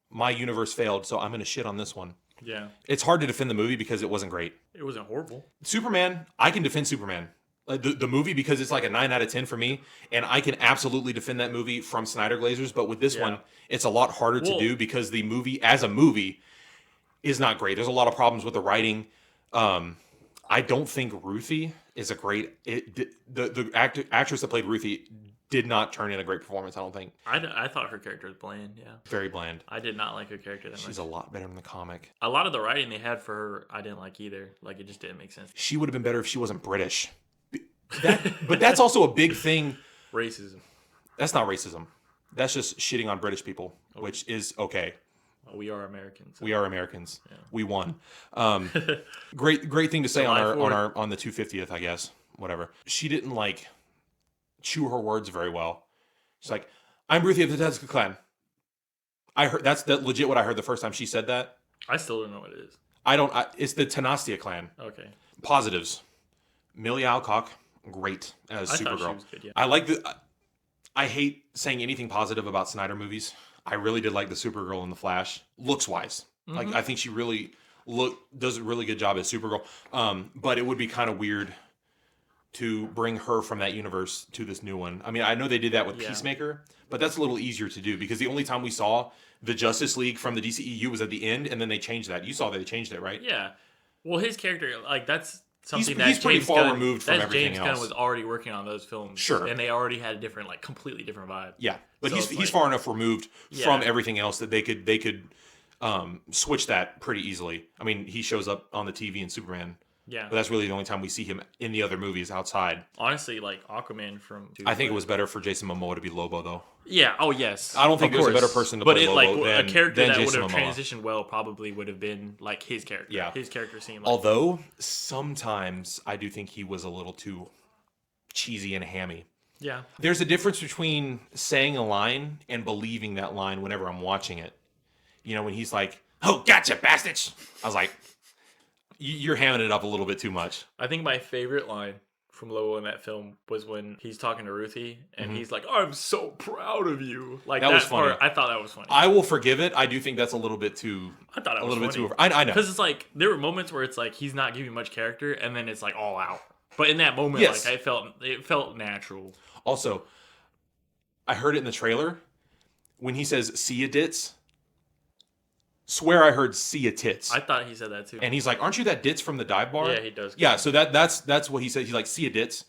my universe failed, so I'm going to shit on this one. Yeah. It's hard to defend the movie because it wasn't great. It wasn't horrible. Superman, I can defend Superman. The movie, because it's like a 9 out of 10 for me, and I can absolutely defend that movie from Snyder Glazers, but with this one, it's a lot harder to do because the movie, as a movie, is not great. There's a lot of problems with the writing. I don't think Ruthie is a great... The actress that played Ruthie did not turn in a great performance, I don't think. I thought her character was bland, yeah. Very bland. I did not like her character that much. She's a lot better in the comic. A lot of the writing they had for her, I didn't like either. Like, it just didn't make sense. She would have been better if she wasn't British. But that's also a big thing. Racism. That's not racism. That's just shitting on British people, which is okay. Well, we are Americans. We are Americans. Yeah. We won. Great thing to say on the 250th, I guess. Whatever. She didn't like chew her words very well. She's like, "I'm Ruthie of the Tezca clan." I heard that's legit what I heard the first time she said that. I still don't know what it is. It's the Tenastia clan. Okay. Positives. Millie Alcock, great as Supergirl. Thought she was good, yeah. I hate saying anything positive about Snyder movies. I really did like the Supergirl and the Flash, looks wise. Like, I think she really does a really good job as Supergirl. But it would be kind of weird to bring her from that universe to this new one. I mean, I know they did that with Peacemaker, but that's a little easier to do because the only time we saw the Justice League from the DCEU was at the end, and then they changed that. You saw that they changed it, right? Yeah. Well, his character, like, that's something he's pretty far removed from everything James else. Gunn was already working on those films. Sure. And they already had a different, like, completely different vibe. Yeah. But So he's far enough removed from everything else that they could switch that pretty easily. I mean, he shows up on the TV in Superman. Yeah. But that's really the only time we see him in the other movies outside. Honestly, like Aquaman from. I think it was better for Jason Momoa to be Lobo, though. Yeah. Oh yes. I don't think Of there's a better course. person to But play it like Lobo a character that would Jason have Momoa. transitioned well probably would have been like his character. Yeah. His character seemed like. Although sometimes I do think he was a little too cheesy and hammy. Yeah. There's a difference between saying a line and believing that line whenever I'm watching it. You know, when he's like, "Oh, gotcha, bastards!" I was like, "You're hamming it up a little bit too much." I think my favorite line from Lobo in that film was when he's talking to Ruthie and Mm-hmm. he's like, "I'm so proud of you." Like That was funny. part, I thought that was funny. I will forgive it. I do think that's a little bit too. I thought it a was little bit funny. too. I know. Because it's like there were moments where it's like he's not giving much character, and then it's like all out. But in that moment, Yes. like it felt natural. Also, I heard it in the trailer when he says "see ya dits." Swear I heard "see ya tits," I thought he said that too. and he's like, "Aren't you that ditz from the dive bar?" Yeah, he does. Yeah, so that's what he said. He's like, "See ya dits."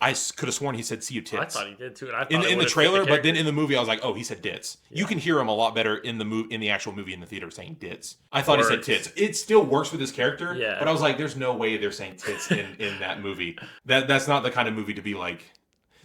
I could have sworn he said "see ya tits." I thought he did too. And I thought in it the would've fit trailer, but then character. in the movie, I was like, "Oh, he said dits." You can hear him a lot better in the actual movie in the theater saying dits. I thought he said Works. tits. It still works with his character, Yeah. but I was like, "There's no way they're saying tits in that movie." That's not the kind of movie to be like.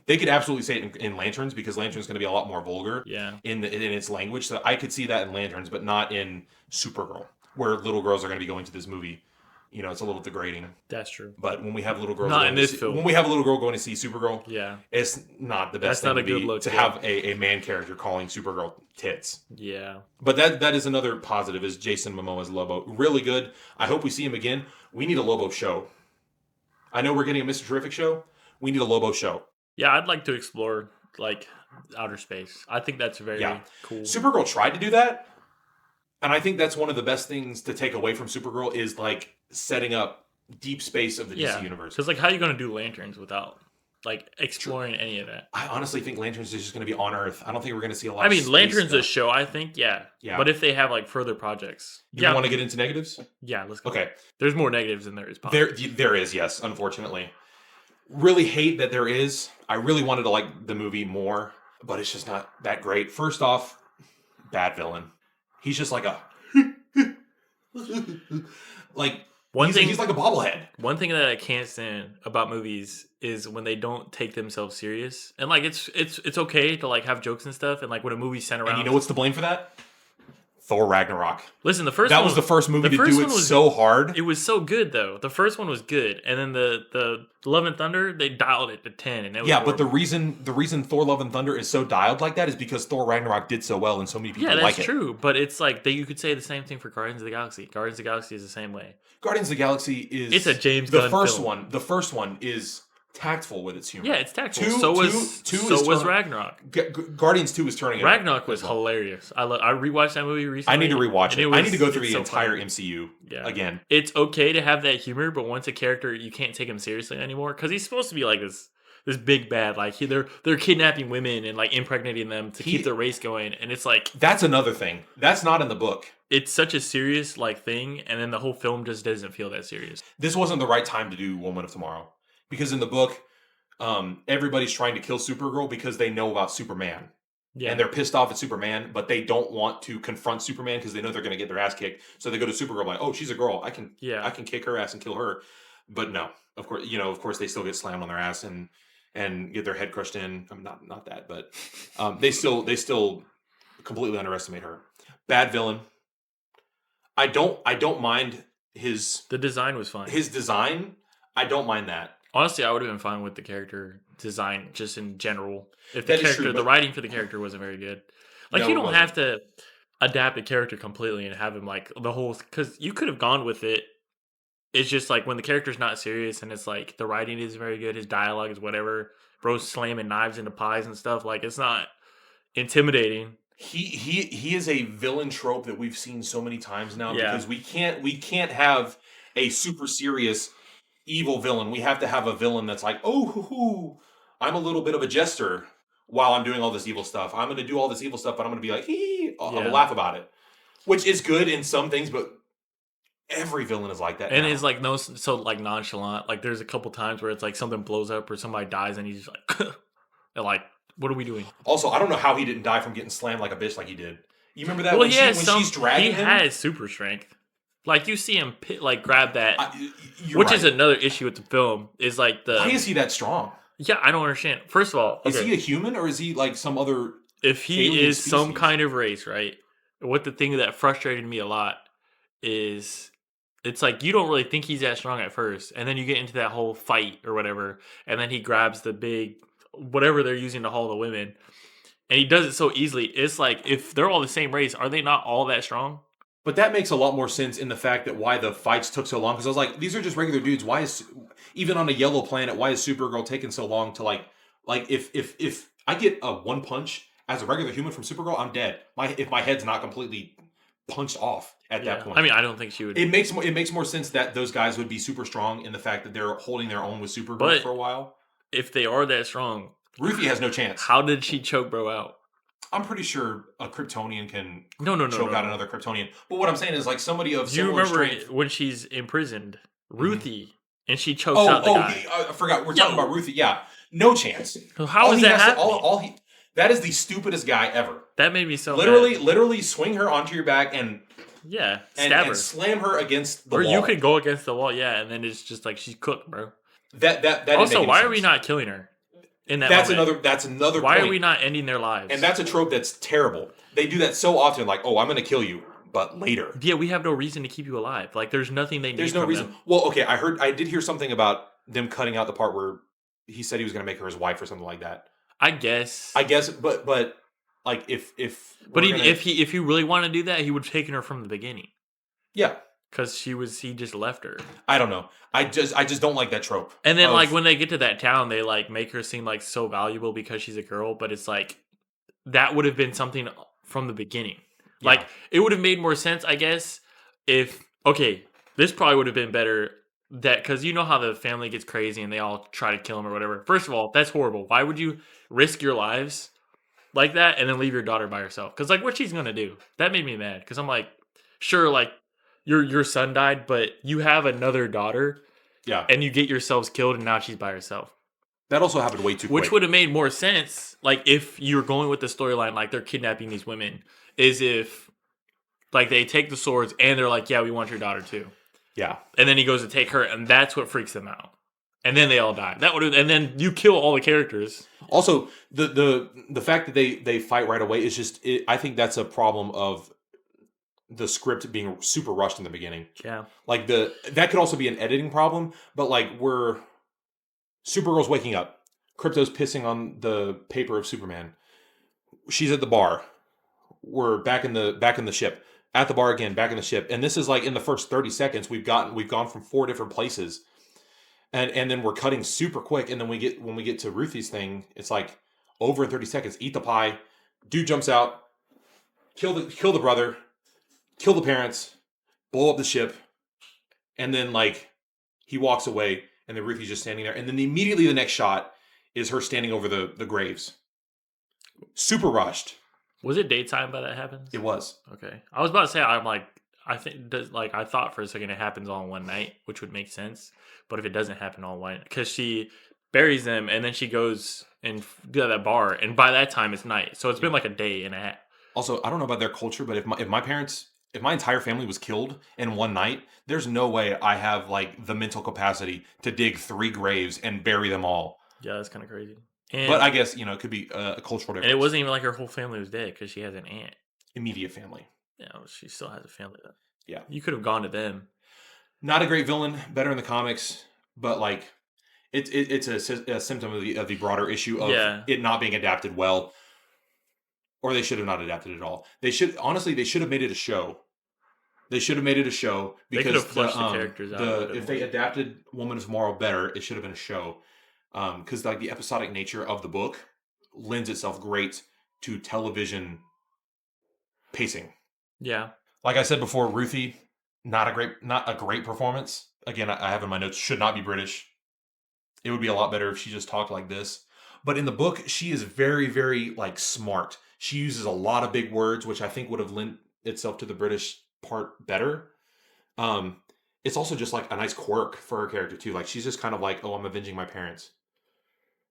They could absolutely say it in Lanterns because Lanterns going to be a lot more vulgar Yeah. in its language. So I could see that in Lanterns, but not in Supergirl, where little girls are going to be going to this movie. You know, it's a little degrading. That's true. But when we have little girls, Not going in to this see- film. when we have a little girl going to see Supergirl, Yeah. it's not the best That's not thing a good look, to yeah. have a man character calling Supergirl tits. Yeah. But that is another positive is Jason Momoa's Lobo. Really good. I hope we see him again. We need a Lobo show. I know we're getting a Mr. Terrific show. We need a Lobo show. Yeah, I'd like to explore like outer space. I think that's very Yeah. cool. Supergirl tried to do that. And I think that's one of the best things to take away from Supergirl is like setting up deep space of the DC universe. Because like, how are you going to do Lanterns without like exploring any of that? I honestly think Lanterns is just going to be on Earth. I don't think we're going to see a lot I of mean, space Lanterns stuff. a show, I think. Yeah. Yeah. But if they have like further projects, Do you want to get into negatives? Yeah, let's go. Okay. There's more negatives than there is positives. There is, yes, unfortunately. Really hate that there is. I really wanted to like the movie more, but it's just not that great. First off, bad villain. He's just like a like he's like a bobblehead. One thing that I can't stand about movies is when they don't take themselves serious. And like it's okay to like have jokes and stuff, and like when a movie's sent around. And you know what's to blame for that? Thor Ragnarok. Listen, the first That one was the first movie to first do one it was- so hard. It was so good though. The first one was good, and then the Love and Thunder they dialed it to 10. And it was Yeah, but the horrible. reason Thor: Love and Thunder is so dialed like that is because Thor Ragnarok did so well and so many people yeah, like that's it. true. But it's like you could say the same thing for Guardians of the Galaxy. Guardians of the Galaxy is the same way. Guardians of the Galaxy is It's a James the Gunn first film. one. The first one is tactful with its humor. Yeah, it's tactful. Two- so two is was turn- Ragnarok. Guardians 2 is turning it up Ragnarok was as well. hilarious. I rewatched that movie recently. I need to rewatch and it. I need to go through it's the so entire funny. MCU Yeah. again. It's okay to have that humor, but once a character you can't take him seriously anymore because he's supposed to be like this big bad. Like they're kidnapping women and like impregnating them to keep the race going, and it's like That's another thing. That's not in the book. it's such a serious like thing, and then the whole film just doesn't feel that serious. This wasn't the right time to do Woman of Tomorrow because in the book, everybody's trying to kill Supergirl because they know about Superman. Yeah, And they're pissed off at Superman, but they don't want to confront Superman because they know they're going to get their ass kicked. So they go to Supergirl like, "Oh, she's a girl. I can kick her ass and kill her." But no, of course, they still get slammed on their ass and get their head crushed in. I'm not that, but they still completely underestimate her. Bad villain. I don't mind the design was fine. his design. I don't mind that. Honestly, I would have been fine with the character design just in general. If That the is true, the but- writing for the character wasn't very good. Like No, you it don't wasn't. have to adapt the character completely and have him like the whole because you could have gone with it. It's just like when the character's not serious and it's like the writing is very good, his dialogue is whatever. Bro's slamming knives into pies and stuff. Like it's not intimidating. He is a villain trope that we've seen so many times now Yeah. because we can't have a super serious evil villain. We have to have a villain that's like, "Oh, I'm a little bit of a jester while I'm doing all this evil stuff. I'm going to do all this evil stuff, but I'm going to be like, I'm going to laugh about it," which is good in some things, but every villain is like that. And now. it's like so like nonchalant. Like there's a couple times where it's like something blows up or somebody dies and he's just like, and like, what are we doing? Also, I don't know how he didn't die from getting slammed like a bitch like he did. You remember that Well, when she's dragging he him? has super strength. Like you see him like grab that, You're which is right. another issue with the film. Is like Why the is he that strong? yeah, I don't understand. First of all, Is okay, he a human or is he like some other if he alien is some species? kind of race, right? What the thing that frustrated me a lot is it's like you don't really think he's that strong at first, and then you get into that whole fight or whatever, and then he grabs the big whatever they're using to haul the women, and he does it so easily. It's like if they're all the same race, are they not all that strong? But that makes a lot more sense in the fact that why the fights took so long. Because I was like, these are just regular dudes. Why is even on a yellow planet? Why is Supergirl taking so long to like if I get a one punch as a regular human from Supergirl, I'm dead. If my head's not completely punched off at that Yeah, I point. mean, I don't think she would, It makes more sense that those guys would be super strong in the fact that they're holding their own with Supergirl but for a while. if they are that strong, Ruthie has no chance. how did she choke bro out? I'm pretty sure a Kryptonian can No, no, no, choke no, out no. another Kryptonian. But what I'm saying is like somebody of Do you similar remember strength. when she's imprisoned, Mhm. Ruthie, and she chokes out the guy? I forgot. We're talking about Yo, Ruthie. Yeah, no chance. how is that happening? That is the stupidest guy ever. That made me so mad. Literally swing her onto your back and Yeah, stab her. slam her against the Or wall. you could go against the wall, yeah, and then it's just like she's cooked, bro. That didn't Also, make any why sense. are we not killing her in that That's moment? another. Why point. are we not ending their lives? And that's a trope that's terrible. They do that so often. Like, oh, I'm going to kill you, but later. Yeah, we have no reason to keep you alive. Like, there's nothing they need. There's no from reason. them. Well, okay, I did hear something about them cutting out the part where he said he was going to make her his wife or something like that. I guess. But like if But we're gonna- if he really wanted to do that, he would have taken her from the beginning. yeah, Because he just left her. I don't know. I just don't like that trope. And then like when they get to that town, they like make her seem like so valuable because she's a girl, but it's like that would have been something from the beginning. Yeah. Like it would have made more sense, I guess, if okay, this probably would have been better that because you know how the family gets crazy and they all try to kill him or whatever. First of all, that's horrible. Why would you risk your lives like that and then leave your daughter by herself? Because like what she's gonna do? That made me mad. Because I'm like, sure, like your son died, but you have another daughter. Yeah, And you get yourselves killed, and now she's by herself. that also happened way too quick. Which would have made more sense, like if you're going with the storyline, like they're kidnapping these women, is if like they take the swords and they're like, "Yeah, we want your daughter too," Yeah. and then he goes to take her, and that's what freaks them out, and then they all die. That would have, and then you kill all the characters. Also, the fact that they fight right away is just I think that's a problem of the script being super rushed in the beginning. Yeah, Like that could also be an editing problem, but like Supergirl's waking up. Krypto's pissing on the paper of Superman. She's at the bar. We're back in the ship. At the bar again, back in the ship. And this is like in the first 30 seconds we've gone from 4 different places. And then we're cutting super quick, and then when we get to Ruthie's thing, it's like over in 30 seconds, eat the pie. Dude jumps out, kill the brother, kill the parents, blow up the ship, and then like he walks away, and then Ruthie's just standing there, and then immediately the next shot is her standing over the graves. Super rushed. was it daytime by that happens? It was. Okay, I was about to say I'm like I think like I thought for a second it happens all in one night, which would make sense. But if it doesn't happen all in one, because she buries them and then she goes and do that bar, and by that time it's night, so it's been like a day and a half. Also, I don't know about their culture, but if my entire family was killed in one night, there's no way I have like the mental capacity to dig 3 graves and bury them all. Yeah, that's kind of crazy. And, But I guess it could be a cultural difference. and it wasn't even like her whole family was dead because she has an aunt. Immediate family. You know, she still has a family. Yeah. You could have gone to them. Not a great villain, better in the comics, but like it's a symptom of the broader issue of it not being adapted well, or they should have not adapted it at all. They should have made it a show. They should have made it a show because they could have flushed the characters out. If they adapted Woman of Tomorrow better, it should have been a show. Because like the episodic nature of the book lends itself great to television pacing. Yeah. Like I said before, Ruthie, not a great performance. Again, I have in my notes, should not be British. It would be a lot better if she just talked like this. But in the book, she is very, very like smart. She uses a lot of big words, which I think would have lent itself to the British part better. It's also just like a nice quirk for her character too. Like she's just kind of like, oh, I'm avenging my parents.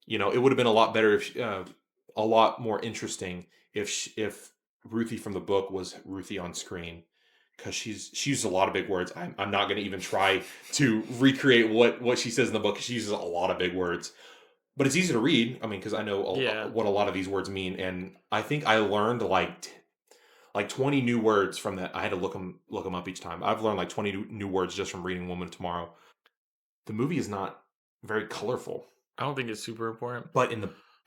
It would have been a lot better if, a lot more interesting if Ruthie from the book was Ruthie on screen. because she uses a lot of big words. I'm not going to even try to recreate what she says in the book. She uses a lot of big words, but it's easy to read. I mean, because I know Yeah. what a lot of these words mean, and I think I learned like 20 new words from that. I had to look them up each time. I've learned like 20 new words just from reading Woman of Tomorrow. The movie is not very colorful, I don't think it's super important. but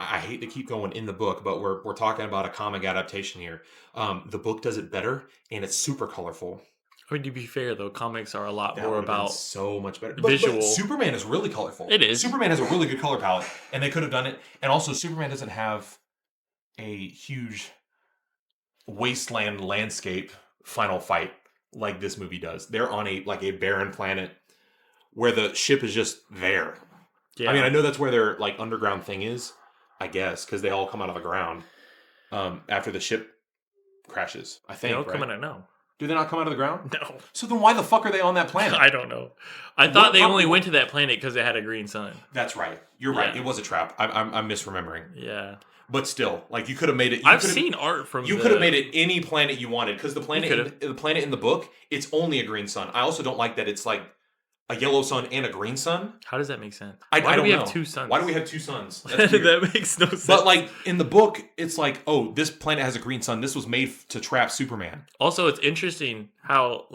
I hate to keep going in the book, but we're talking about a comic adaptation here. The book does it better, and it's super colorful. I mean, to be fair though, comics are a lot That more would have been about so much better. visual. But Superman is really colorful. It is. Superman has a really good color palette, and they could have done it. And also, Superman doesn't have a huge wasteland landscape final fight like this movie does. They're on a barren planet where the ship is just there. Yeah. I mean, I know that's where their like underground thing is, I guess, because they all come out of the ground after the ship crashes. I think. They don't right? come in it now. Do they not come out of the ground? No. So then why the fuck are they on that planet? I don't know. I thought they only went to that planet because it had a green sun. That's right. You're right. Yeah. It was a trap. I'm misremembering. Yeah. But still, like you could have made it. I've seen art from. You could have made it any planet you wanted because the planet in the book, it's only a green sun. I also don't like that it's like a yellow sun and a green sun. How does that make sense? Why do don't we know. have two suns? Why do we have two suns? That's weird. That makes no sense. But like in the book, it's like, oh, this planet has a green sun. This was made to trap Superman. Also, it's interesting how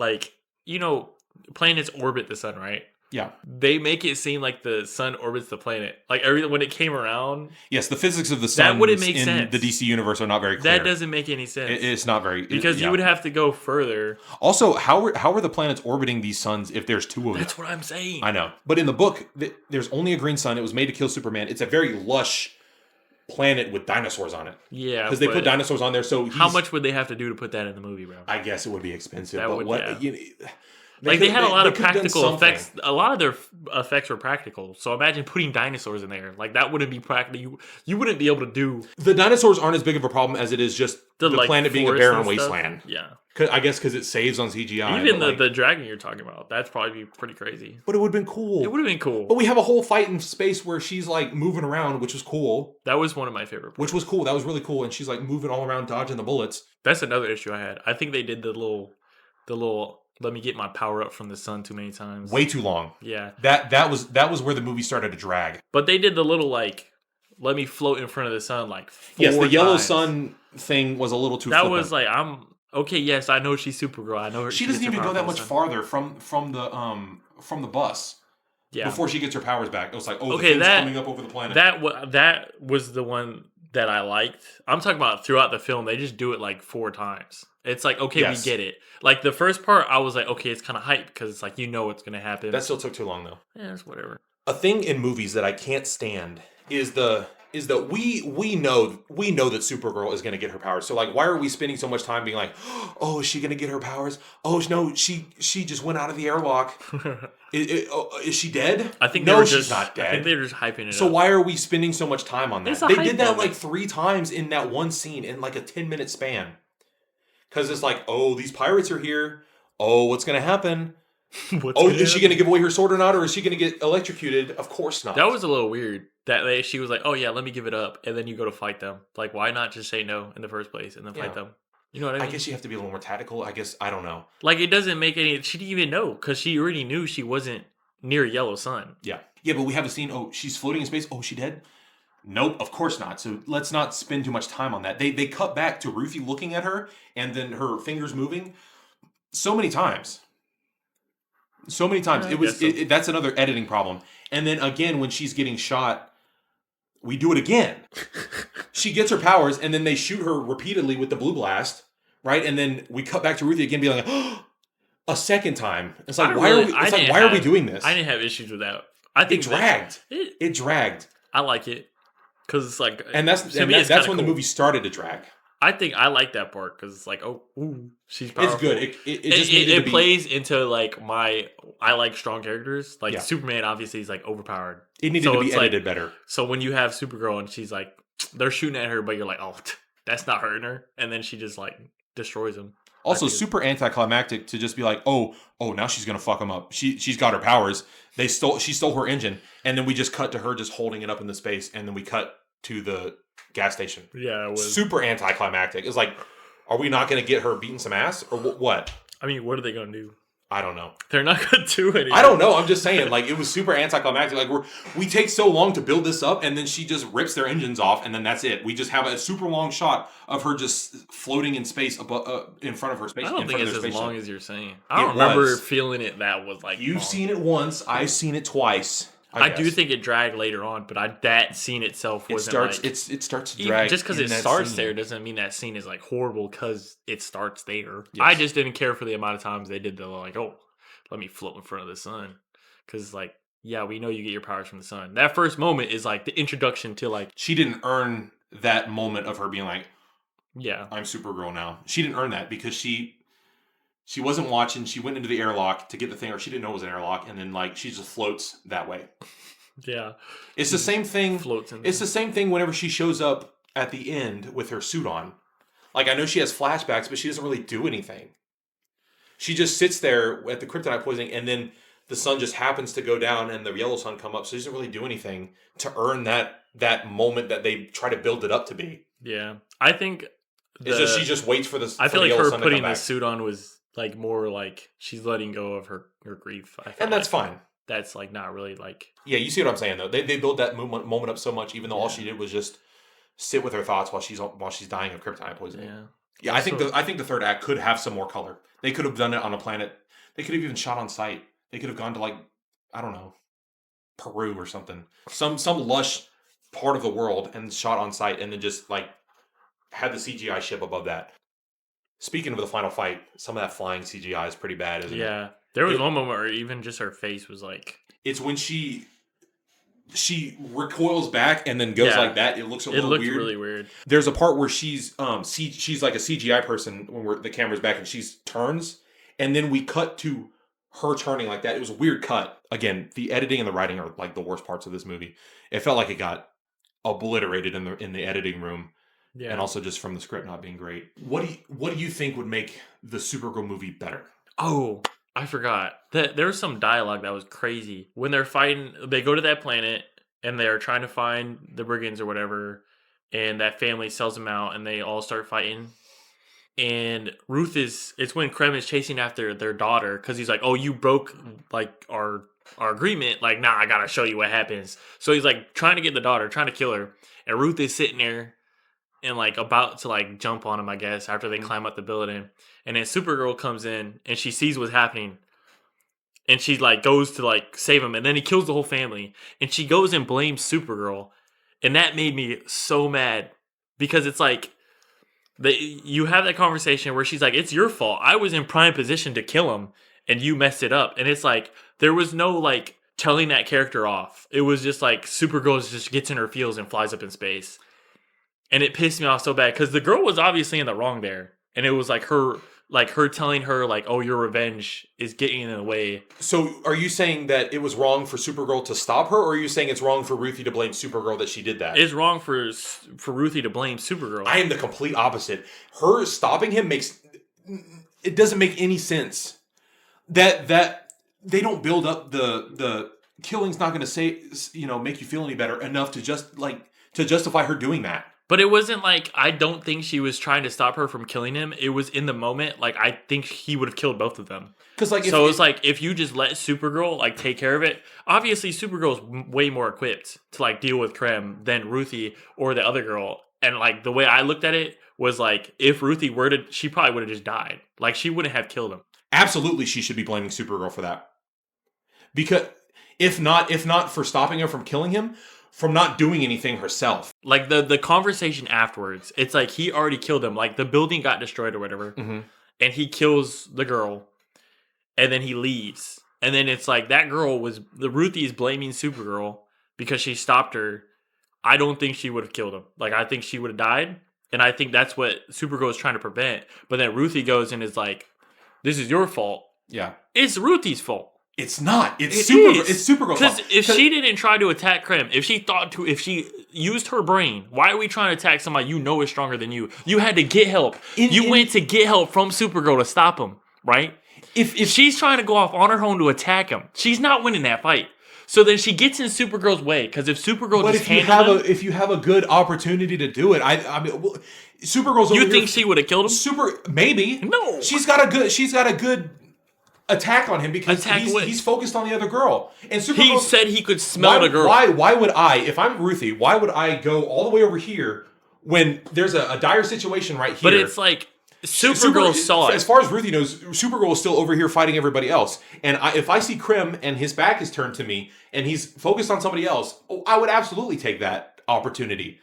planets orbit the sun, right? Yeah. They make it seem like the sun orbits the planet. Like when it came around. Yes, the physics of the sun wouldn't make in sense. the DC universe are not very clear. That doesn't make any sense. It's not very because you would have to go further. Also, how are the planets orbiting these suns if there's two of them? That's what I'm saying. I know. But in the book, there's only a green sun. It was made to kill Superman. It's a very lush planet with dinosaurs on it. Yeah. Because they put dinosaurs on there. So how much would they have to do to put that in the movie, bro? I guess it would be expensive. That but would, what... yeah. You know, they had a lot of practical effects. A lot of their effects were practical. So imagine putting dinosaurs in there. Like that wouldn't be practical. You wouldn't be able to do. The dinosaurs aren't as big of a problem as it is just the planet being a barren wasteland. Yeah. I guess because it saves on CGI. Even the dragon you're talking about, that's probably pretty crazy. But it would have been cool. It would have been cool. But we have a whole fight in space where she's like moving around, which was cool. That was one of my favorite parts. Which was cool. That was really cool. And she's like moving all around, dodging the bullets. That's another issue I had. I think they did the little let me get my power up from the sun too many times. Way too long. Yeah. That was where the movie started to drag. But they did the little like let me float in front of the sun like 4 Yes, the yellow times. sun thing was a little too That flippant. was like okay, yes, I know she's Supergirl. I know her. She doesn't even go that much farther from the bus. Yeah. Before she gets her powers back. It was like, the okay, thing's coming up over the planet. That was the one that I liked. I'm talking about throughout the film. They just do it like 4 times. It's like, okay, Yes. we get it. Like the first part, I was like, okay, it's kind of hype because it's like what's gonna happen. That still took too long though. Yeah, it's whatever. A thing in movies that I can't stand is that we know that Supergirl is going to get her powers. So like, why are we spending so much time being like, oh, is she going to get her powers? Oh no, she just went out of the airlock. Is she dead? I think she's not dead. I think they're just hyping it up. So why are we spending so much time on that? It's a They hype did that moment. like 3 times in that one scene in like a 10-minute span. Because it's like, oh, these pirates are here. Oh, what's going to happen? Is she going to give away her sword or not? Or is she going to get electrocuted? Of course not. That was a little weird. That she was like, oh yeah, let me give it up. And then you go to fight them. Like, why not just say no in the first place and then fight them? You know what I mean? I guess you have to be a little more tactical. I guess, I don't know. Like, it doesn't make any... She didn't even know because she already knew she wasn't near Yellow Sun. Yeah. Yeah, but we have a scene, oh, she's floating in space. Oh, is she dead? Nope, of course not. So let's not spend too much time on that. They cut back to Ruthie looking at her and then her fingers moving so many times. So many times. That's another editing problem. And then again, when she's getting shot, we do it again. She gets her powers and then they shoot her repeatedly with the blue blast, right? And then we cut back to Ruthie again being like, oh, a second time. It's like, why are we doing this? I didn't have issues with that. I think it dragged. It dragged. I like it. Because it's like... And that's when the movie started to drag. I think I like that part because it's like, she's powerful. It's good. It plays into like I like strong characters. Like Superman, obviously, is like overpowered. It needed to be edited better. So when you have Supergirl and she's like, they're shooting at her, but you're like, oh, that's not hurting her, and then she just like destroys them. Also, super anticlimactic to just be like, oh, now she's gonna fuck them up. She's got her powers. She stole her engine, and then we just cut to her just holding it up in the space, and then we cut to the gas station. Yeah, it was super anticlimactic. It's like, are we not going to get her beating some ass or what? I mean, what are they gonna do? I don't know. They're not gonna do anything. I don't know. I'm just saying, like, it was super anticlimactic. Like, we take so long to build this up, and then she just rips their engines off, and then that's it. We just have a super long shot of her just floating in space above, in front of her space. I don't think it's as long as you're saying. I don't remember feeling it that was like. You've seen it once. I've seen it twice. I do think it dragged later on, but that scene itself wasn't it starts to drag. Just because it starts there doesn't mean that scene is like horrible because it starts there. Yes. I just didn't care for the amount of times they did the like, oh, let me float in front of the sun. Because like, yeah, we know you get your powers from the sun. That first moment is like the introduction to like. She didn't earn that moment of her being like, yeah, I'm Supergirl now. She didn't earn that because she wasn't watching. She went into the airlock to get the thing, or she didn't know it was an airlock, and then like she just floats that way. Yeah, it's the same thing. Floats in it's the same thing whenever she shows up at the end with her suit on. Like I know she has flashbacks, but she doesn't really do anything. She just sits there at the kryptonite poisoning, and then the sun just happens to go down, and the yellow sun come up. So she doesn't really do anything to earn that moment that they try to build it up to be. Yeah, I think she just waits for the. I feel like her putting the suit on was like more like she's letting go of her grief, and that's fine. That's like not really like. Yeah, you see what I'm saying though. They build that moment up so much, even though all she did was just sit with her thoughts while she's dying of kryptonite poisoning. Yeah. I think the third act could have some more color. They could have done it on a planet. They could have even shot on site. They could have gone to like, I don't know, Peru or something, some lush part of the world and shot on site, and then just like had the CGI ship above that. Speaking of the final fight, some of that flying CGI is pretty bad, isn't it? Yeah. There was one moment where even just her face was like... It's when she recoils back and then goes like that. It looks weird. It looked really weird. There's a part where she's like a CGI person when the camera's back and she turns, and then we cut to her turning like that. It was a weird cut. Again, the editing and the writing are like the worst parts of this movie. It felt like it got obliterated in the editing room. Yeah. And also just from the script not being great. What do you think would make the Supergirl movie better? Oh, I forgot. There was some dialogue that was crazy. When they're fighting, they go to that planet and they're trying to find the brigands or whatever, and that family sells them out and they all start fighting. And it's when Krem is chasing after their daughter because he's like, oh, you broke like our agreement. Like, nah, I gotta show you what happens. So he's like trying to get the daughter, trying to kill her. And Ruth is sitting there and like about to like jump on him, I guess, after they climb up the building. And then Supergirl comes in and she sees what's happening. And she like goes to like save him. And then he kills the whole family. And she goes and blames Supergirl. And that made me so mad. Because it's like, you have that conversation where she's like, it's your fault. I was in prime position to kill him. And you messed it up. And it's like, there was no like telling that character off. It was just like Supergirl just gets in her feels and flies up in space. And it pissed me off so bad because the girl was obviously in the wrong there. And it was like her telling her like, oh, your revenge is getting in the way. So are you saying that it was wrong for Supergirl to stop her? Or are you saying it's wrong for Ruthie to blame Supergirl that she did that? It's wrong for Ruthie to blame Supergirl. I am the complete opposite. Her stopping him it doesn't make any sense. That they don't build up the killing's not going to say, make you feel any better enough to justify her doing that. But it wasn't like, I don't think she was trying to stop her from killing him. It was in the moment, like, I think he would have killed both of them. If you just let Supergirl, like, take care of it, obviously Supergirl's way more equipped to, like, deal with Krem than Ruthie or the other girl. And, like, the way I looked at it was, like, if Ruthie she probably would have just died. Like, she wouldn't have killed him. Absolutely, she should be blaming Supergirl for that. Because, if not for stopping her from killing him, from not doing anything herself. Like the conversation afterwards, it's like he already killed him. Like the building got destroyed or whatever. Mm-hmm. And he kills the girl. And then he leaves. And then it's like that girl Ruthie is blaming Supergirl because she stopped her. I don't think she would have killed him. Like I think she would have died. And I think that's what Supergirl is trying to prevent. But then Ruthie goes and is like, this is your fault. Yeah. It's Ruthie's fault. It's not. It's Supergirl's fault. Because if she didn't try to attack Krem, if she used her brain, why are we trying to attack somebody you know is stronger than you? You had to get help. You went to get help from Supergirl to stop him, right? If she's trying to go off on her own to attack him, she's not winning that fight. So then she gets in Supergirl's way because if Supergirl But just if you have a good opportunity to do it, I mean, Supergirl's over you here. think she would have killed him? Maybe. No. She's got a good attack on him because he's focused on the other girl. And Supergirl, He said he could smell the girl. Why would I, if I'm Ruthie, why would I go all the way over here when there's a dire situation right here? But it's like Supergirl saw it. As far as Ruthie knows, Supergirl is still over here fighting everybody else. And if I see Krim and his back is turned to me and he's focused on somebody else, I would absolutely take that opportunity.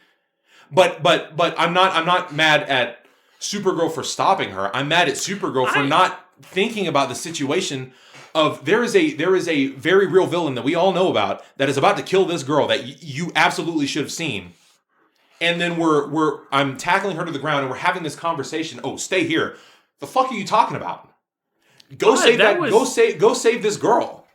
But I'm not mad at Supergirl for stopping her. I'm mad at Supergirl for not thinking about the situation of there is a very real villain that we all know about that is about to kill this girl that you absolutely should have seen. And then I'm tackling her to the ground and we're having this conversation. Oh, stay here. The fuck are you talking about? Go save this girl.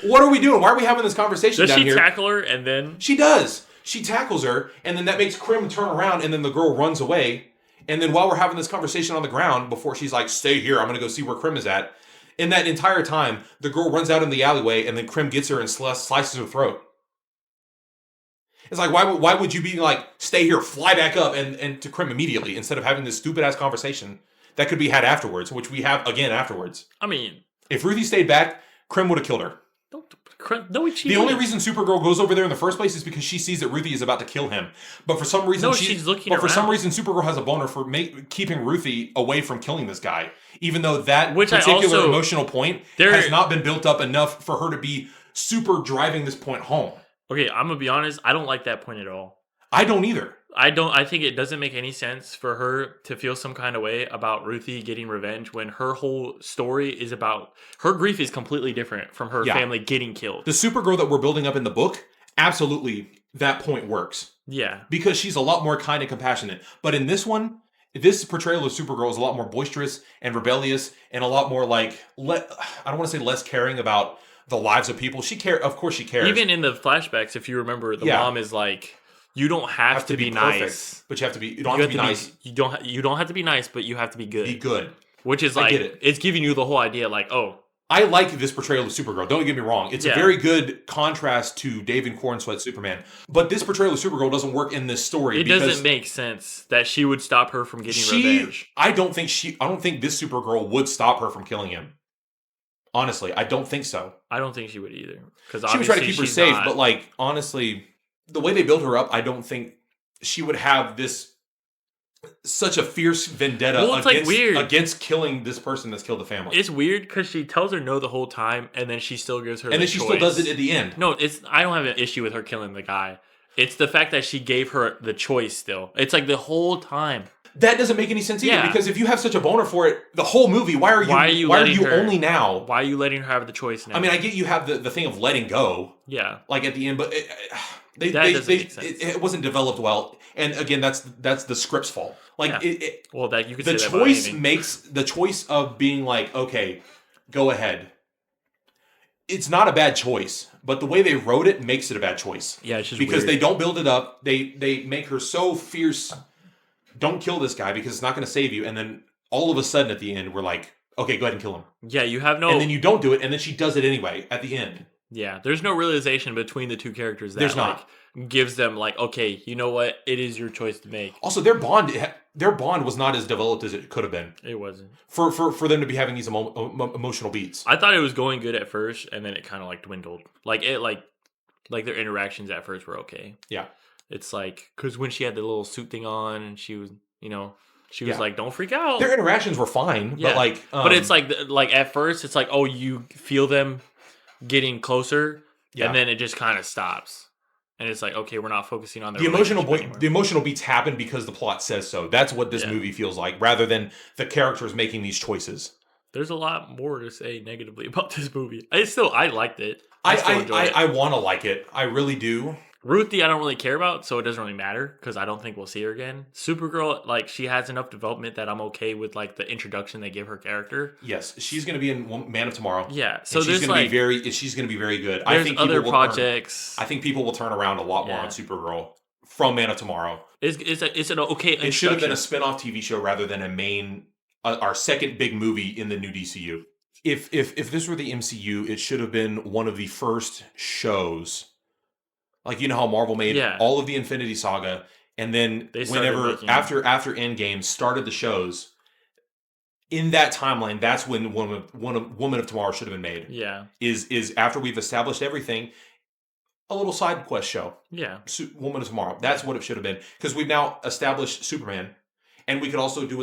What are we doing? Why are we having this conversation down here? Does she tackle her and then she does. She tackles her and then that makes Krim turn around and then the girl runs away. And then while we're having this conversation on the ground, before she's like, stay here, I'm going to go see where Krim is at. In that entire time, the girl runs out in the alleyway and then Krim gets her and slices her throat. It's like, why would you be like, stay here, fly back up and to Krim immediately instead of having this stupid ass conversation that could be had afterwards, which we have again afterwards. I mean, if Ruthie stayed back, Krim would have killed her. The only reason Supergirl goes over there in the first place is because she sees that Ruthie is about to kill him. But for some reason, she's looking around. For some reason, Supergirl has a boner for keeping Ruthie away from killing this guy, even though that particular emotional point has not been built up enough for her to be super driving this point home. Okay, I'm gonna be honest. I don't like that point at all. I don't either. I think it doesn't make any sense for her to feel some kind of way about Ruthie getting revenge when her whole story is about her grief is completely different from her family getting killed. The Supergirl that we're building up in the book, absolutely, that point works. Yeah. Because she's a lot more kind and compassionate. But in this one, this portrayal of Supergirl is a lot more boisterous and rebellious and a lot more like, I don't want to say less caring about the lives of people. Of course she cares. Even in the flashbacks, if you remember, the mom is like, you don't have to be nice, but you have to be. You don't have to be nice. You don't have to be nice, but you have to be good. Be good. Which is like it's giving you the whole idea. Like, oh, I like this portrayal of Supergirl. Don't get me wrong. It's a very good contrast to David Cornsweat's Superman. But this portrayal of Supergirl doesn't work in this story. It doesn't make sense that she would stop her from getting revenge. I don't think this Supergirl would stop her from killing him. Honestly, I don't think so. I don't think she would either. Because she would try to keep her safe, but like honestly, the way they build her up, I don't think she would have such a fierce vendetta against killing this person that's killed the family. It's weird because she tells her no the whole time, and then she still gives her. And then she still does it at the end. No, I don't have an issue with her killing the guy. It's the fact that she gave her the choice. Still, it's like the whole time. That doesn't make any sense either. Because if you have such a boner for it, the whole movie, why are you only now? Why are you letting her have the choice now? I mean, I get you have the thing of letting go. Yeah, like at the end, but it wasn't developed well. And again, that's the script's fault. Like you could say the choice of being like, okay, go ahead. It's not a bad choice, but the way they wrote it makes it a bad choice. Yeah, it's just because weird. They don't build it up. They make her so fierce. Don't kill this guy because it's not going to save you. And then all of a sudden at the end, we're like, okay, go ahead and kill him. Yeah, you have no. And then you don't do it, and then she does it anyway at the end. Yeah, there's no realization between the two characters that there's not. Gives them like, okay, you know what? It is your choice to make. Also, their bond was not as developed as it could have been. It wasn't. For them to be having these emotional beats. I thought it was going good at first, and then it kind of like dwindled. Like their interactions at first were okay. Yeah. It's like, because when she had the little suit thing on, and she was, she was like, don't freak out. Their interactions were fine, but like... but it's like at first, it's like, oh, you feel them getting closer, and then it just kind of stops. And it's like, okay, we're not focusing on the emotional beats happen because the plot says so. That's what this movie feels like, rather than the characters making these choices. There's a lot more to say negatively about this movie. I liked it. I want to like it. I really do. Ruthie, I don't really care about, so it doesn't really matter because I don't think we'll see her again. Supergirl, like, she has enough development that I'm okay with, like, the introduction they give her character. Yes, she's going to be in Man of Tomorrow. Yeah, so she's going to be very good. I think other projects. I think people will turn around a lot more on Supergirl from Man of Tomorrow. It's an okay. It should have been a spin-off TV show rather than our second big movie in the new DCU. if this were the MCU, it should have been one of the first shows. Like, you know how Marvel made Yeah. all of the Infinity Saga, and then They started whenever making- after Endgame started the shows, in that timeline, that's when Woman of Tomorrow should have been made. Yeah. Is after we've established everything, a little side quest show. Yeah. Woman of Tomorrow. That's what it should have been, because we've now established Superman, and we could also do put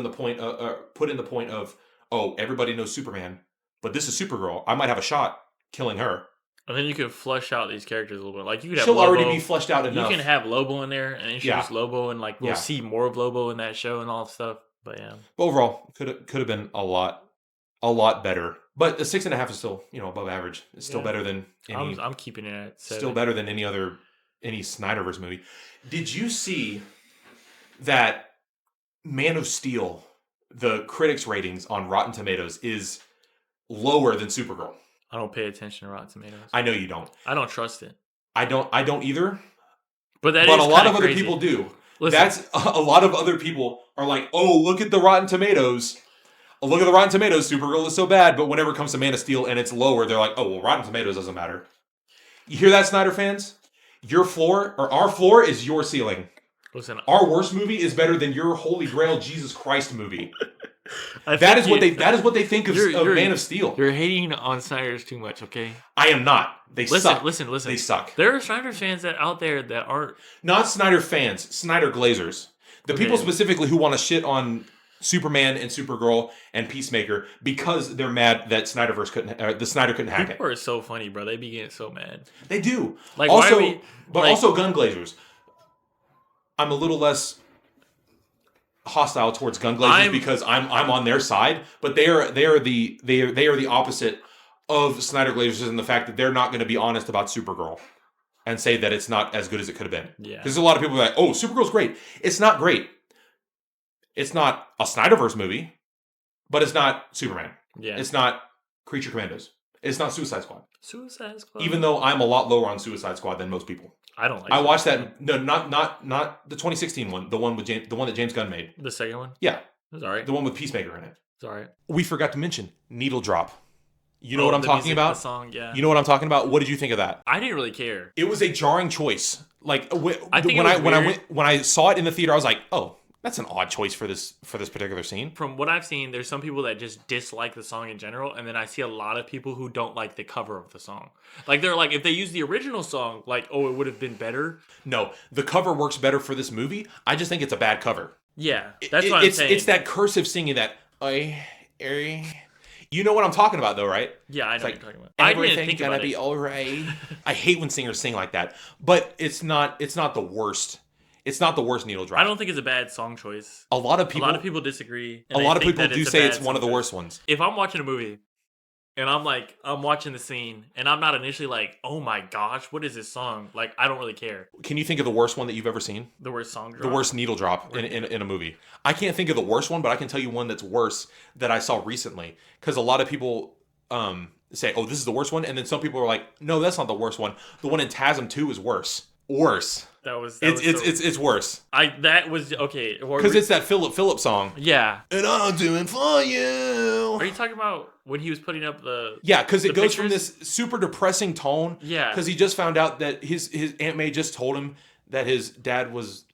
in the point of, oh, everybody knows Superman, but this is Supergirl. I might have a shot killing her. And then you could flesh out these characters a little bit. Like you could have She'll Lobo. already be fleshed out enough. You can have Lobo in there and introduce Lobo, and like we'll see more of Lobo in that show and all that stuff. But yeah, overall, could have been a lot better. But the 6.5 is still, above average. It's still better than any. I'm keeping it at 7. Still better than any Snyderverse movie. Did you see that Man of Steel, the critics' ratings on Rotten Tomatoes is lower than Supergirl? I don't pay attention to Rotten Tomatoes. I know you don't. I don't trust it. I don't either. But a lot of other people do. Listen, that's a lot of other people are like, oh, look at the Rotten Tomatoes. Look at the Rotten Tomatoes. Supergirl is so bad, but whenever it comes to Man of Steel and it's lower, they're like, oh, well, Rotten Tomatoes doesn't matter. You hear that, Snyder fans? Your floor, or our floor, is your ceiling. Listen, our worst movie is better than your Holy Grail Jesus Christ movie. That is what they think of Man of Steel. You're hating on Snyder's too much, okay? I am not. They suck. Listen. They suck. There are Snyder fans out there that aren't not Snyder fans, Snyder Glazers. The people specifically who want to shit on Superman and Supergirl and Peacemaker because they're mad that the Snyder couldn't hack it. People are so funny, bro. They be getting so mad. They do. Like, also, also gun glazers. I'm a little less hostile towards gun glazers because I'm on their side, but they are the opposite of Snyder glazers in the fact that they're not going to be honest about Supergirl and say that it's not as good as it could have been. Yeah, because a lot of people are like, oh, Supergirl's great. It's not great. It's not a Snyderverse movie, but it's not Superman. Yeah, it's not Creature Commandos. It's not Suicide Squad. Suicide Squad. Even though I'm a lot lower on Suicide Squad than most people. I don't like. I watched that. No, not the 2016 one. The one that James Gunn made. The second one. Yeah, it was alright. The one with Peacemaker in it. It's alright. We forgot to mention Needle Drop. You know what I'm talking about? The song, yeah. You know what I'm talking about? What did you think of that? I didn't really care. It was a jarring choice. Like when I saw it in the theater, I was like, oh, that's an odd choice for this particular scene. From what I've seen, there's some people that just dislike the song in general, and then I see a lot of people who don't like the cover of the song. Like they're like, if they use the original song, like, oh, it would have been better. No, the cover works better for this movie. I just think it's a bad cover. Yeah, that's what I'm saying. It's that cursive singing that you know what I'm talking about, though, right? Yeah, I know what you're talking about. Everything's gonna be all right. I hate when singers sing like that, but it's not the worst. It's not the worst Needle Drop. I don't think it's a bad song choice. A lot of people disagree. A lot of people do say it's one of the worst ones. If I'm watching a movie and I'm watching the scene and I'm not initially like, oh my gosh, what is this song? Like, I don't really care. Can you think of the worst one that you've ever seen? The worst song drop? The worst needle drop in a movie. I can't think of the worst one, but I can tell you one that's worse that I saw recently. Because a lot of people say, oh, this is the worst one. And then some people are like, no, that's not the worst one. The one in TASM 2 is worse. Worse. It's worse. That was okay because it's that Philip song. Yeah, and I'm doing for you. Are you talking about when he was putting up the? Yeah, because it goes from this super depressing tone. Yeah, because he just found out that his Aunt May just told him that his dad was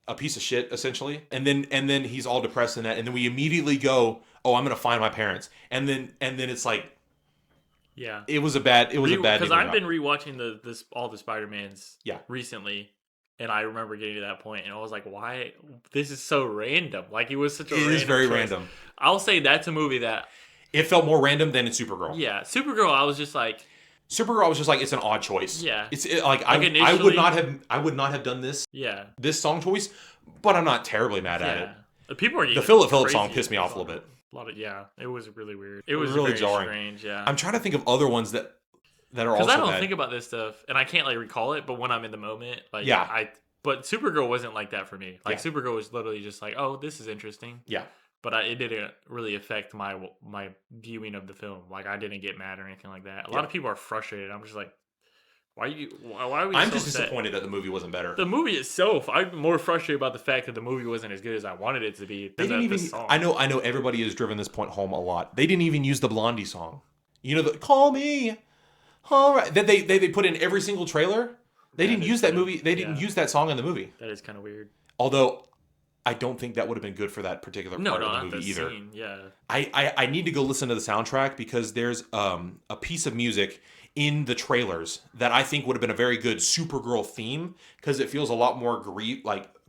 a piece of shit, essentially, and then he's all depressed in that, and then we immediately go, oh, I'm gonna find my parents, and then it's like. Yeah, it was a bad. Because I've been rewatching all the Spider-Mans. Yeah. Recently, and I remember getting to that point, and I was like, "Why? This is so random. Like it was such a. It is very choice. Random. I'll say that's a movie that it felt more random than in Supergirl. Yeah, Supergirl. I was just like, it's an odd choice. Yeah, I would not have done this. Yeah, this song choice, but I'm not terribly mad at it. The people are the Philip song pissed me off a little bit. It was really weird. It was really very jarring. Strange. Yeah, I'm trying to think of other ones that are also. Because I don't bad. think about this stuff, and I can't like recall it. But when I'm in the moment, like But Supergirl wasn't like that for me. Like Supergirl was literally just like, oh, this is interesting. Yeah. But it didn't really affect my viewing of the film. Like I didn't get mad or anything like that. A lot of people are frustrated. I'm just like, why are we? I'm so just upset? disappointed that the movie wasn't better. The movie itself, I'm more frustrated about the fact that the movie wasn't as good as I wanted it to be. They didn't even. I know everybody has driven this point home a lot. They didn't even use the Blondie song. You know the "Call Me, all right" that they put in every single trailer. They didn't use that movie. They didn't use that song in the movie. That is kind of weird. Although I don't think that would have been good for that particular part of the not movie the either. scene. Yeah. I need to go listen to the soundtrack because there's a piece of music in the trailers that I think would have been a very good Supergirl theme because it feels a lot more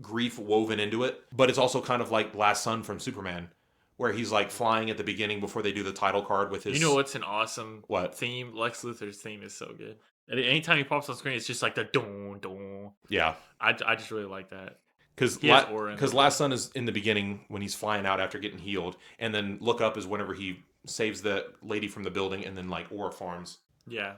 grief woven into it. But it's also kind of like Last Son from Superman, where he's like flying at the beginning before they do the title card with his. You know what's an awesome What? theme? Lex Luthor's theme is so good. And anytime he pops on screen, it's just like the don don. Yeah. I just really like that. Because Last Son is in the beginning when he's flying out after getting healed, and then Look Up is whenever he saves the lady from the building, and then like aura forms. Yeah.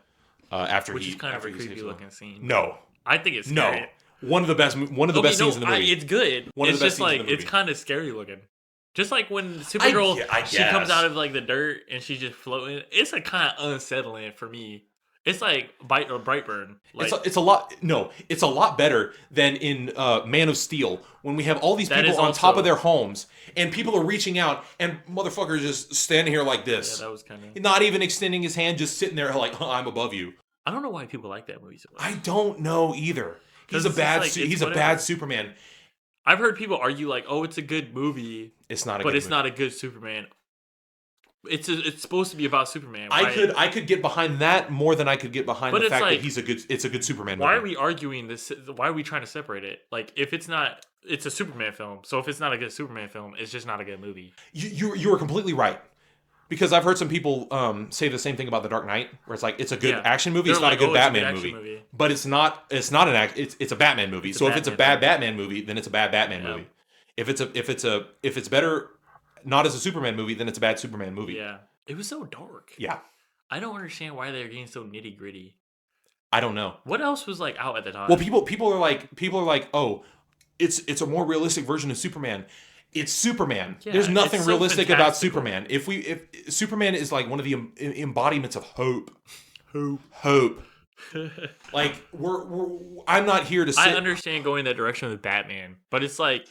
Which is kind of a creepy looking scene. No. I think it's scary. No. One of the best scenes in the movie. It's good. It's just like it's kind of scary looking. Just like when Supergirl she comes out of like the dirt and she's just floating. It's like kind of unsettling for me. It's like Brightburn. Like, it's a lot. No, it's a lot better than in Man of Steel when we have all these people on top of their homes and people are reaching out and motherfuckers just standing here like this. Yeah, that was kind of not even extending his hand, just sitting there like, I'm above you. I don't know why people like that movie so much. I don't know either. He's a bad Superman. I've heard people argue like, "Oh, it's a good movie." It's not, not a good Superman. It's supposed to be about Superman. I could get behind that more than I could get behind the fact that it's a good Superman movie. Why are we arguing this? Why are we trying to separate it? Like, if it's not, it's a Superman film. So if it's not a good Superman film, it's just not a good movie. You were completely right. Because I've heard some people say the same thing about The Dark Knight, where it's like it's a good action movie, it's not a good Batman movie. But it's not it's a Batman movie. So if it's a bad Batman movie, then it's a bad Batman movie. If it's better not as a Superman movie, then it's a bad Superman movie. Yeah. It was so dark. Yeah. I don't understand why they're getting so nitty gritty. I don't know. What else was like out at the time? Well, people are like, oh, it's a more realistic version of Superman. It's Superman. Yeah, there's nothing realistic about Superman. If Superman is like one of the embodiments of hope. Like I'm not here to say I understand going that direction with Batman, but it's like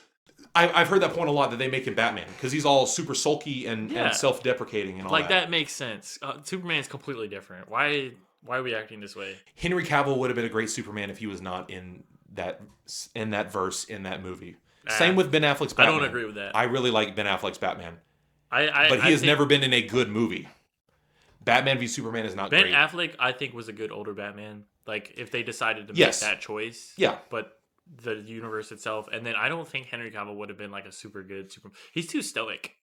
I've heard that point a lot that they make him Batman because he's all super sulky and self-deprecating and all like that makes sense. Superman's completely different. Why are we acting this way? Henry Cavill would have been a great Superman if he was not in that verse in that movie. Same with Ben Affleck's Batman. I don't agree with that. I really like Ben Affleck's Batman. But he has never been in a good movie. Batman v Superman is not great. Ben Affleck, I think, was a good older Batman. Like, if they decided to make that choice. Yeah. But the universe itself. And then I don't think Henry Cavill would have been, like, a super good Superman. He's too stoic.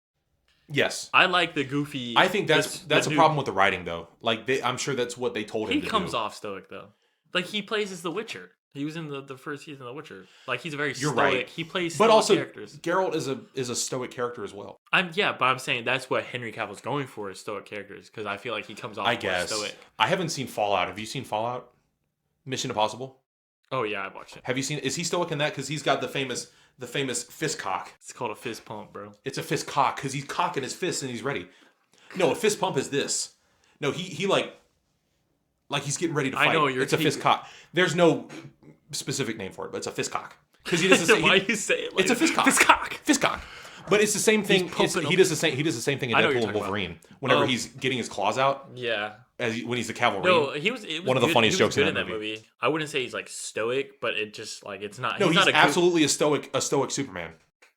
Yes. I like the goofy... I think that's a problem with the writing, though. Like, I'm sure that's what they told him to do. He comes off stoic, though. Like, he plays as The Witcher. He was in the first season of The Witcher. Like, he's a very stoic. Right. He plays stoic characters. Geralt is a stoic character as well. But I'm saying that's what Henry Cavill's going for is stoic characters because I feel like he comes off more stoic. I haven't seen Fallout. Have you seen Fallout? Mission Impossible? Oh yeah, I've watched it. Have you seen? Is he stoic in that? Because he's got the famous fist cock. It's called a fist pump, bro. It's a fist cock because he's cocking his fist and he's ready. No, a fist pump is this. No, he like he's getting ready to fight. I know it's a fist cock. There's no specific name for it, but it's a fist cock. Because he does the same. Why you say it? Like it's a fist cock. Fist cock. But it's the same thing. He does the same thing in Deadpool and Wolverine. Whenever he's getting his claws out. Yeah. When he's the cavalry. No, it was one of the funniest jokes in that movie. I wouldn't say he's like stoic, but it just like it's not. No, he's absolutely a stoic Superman.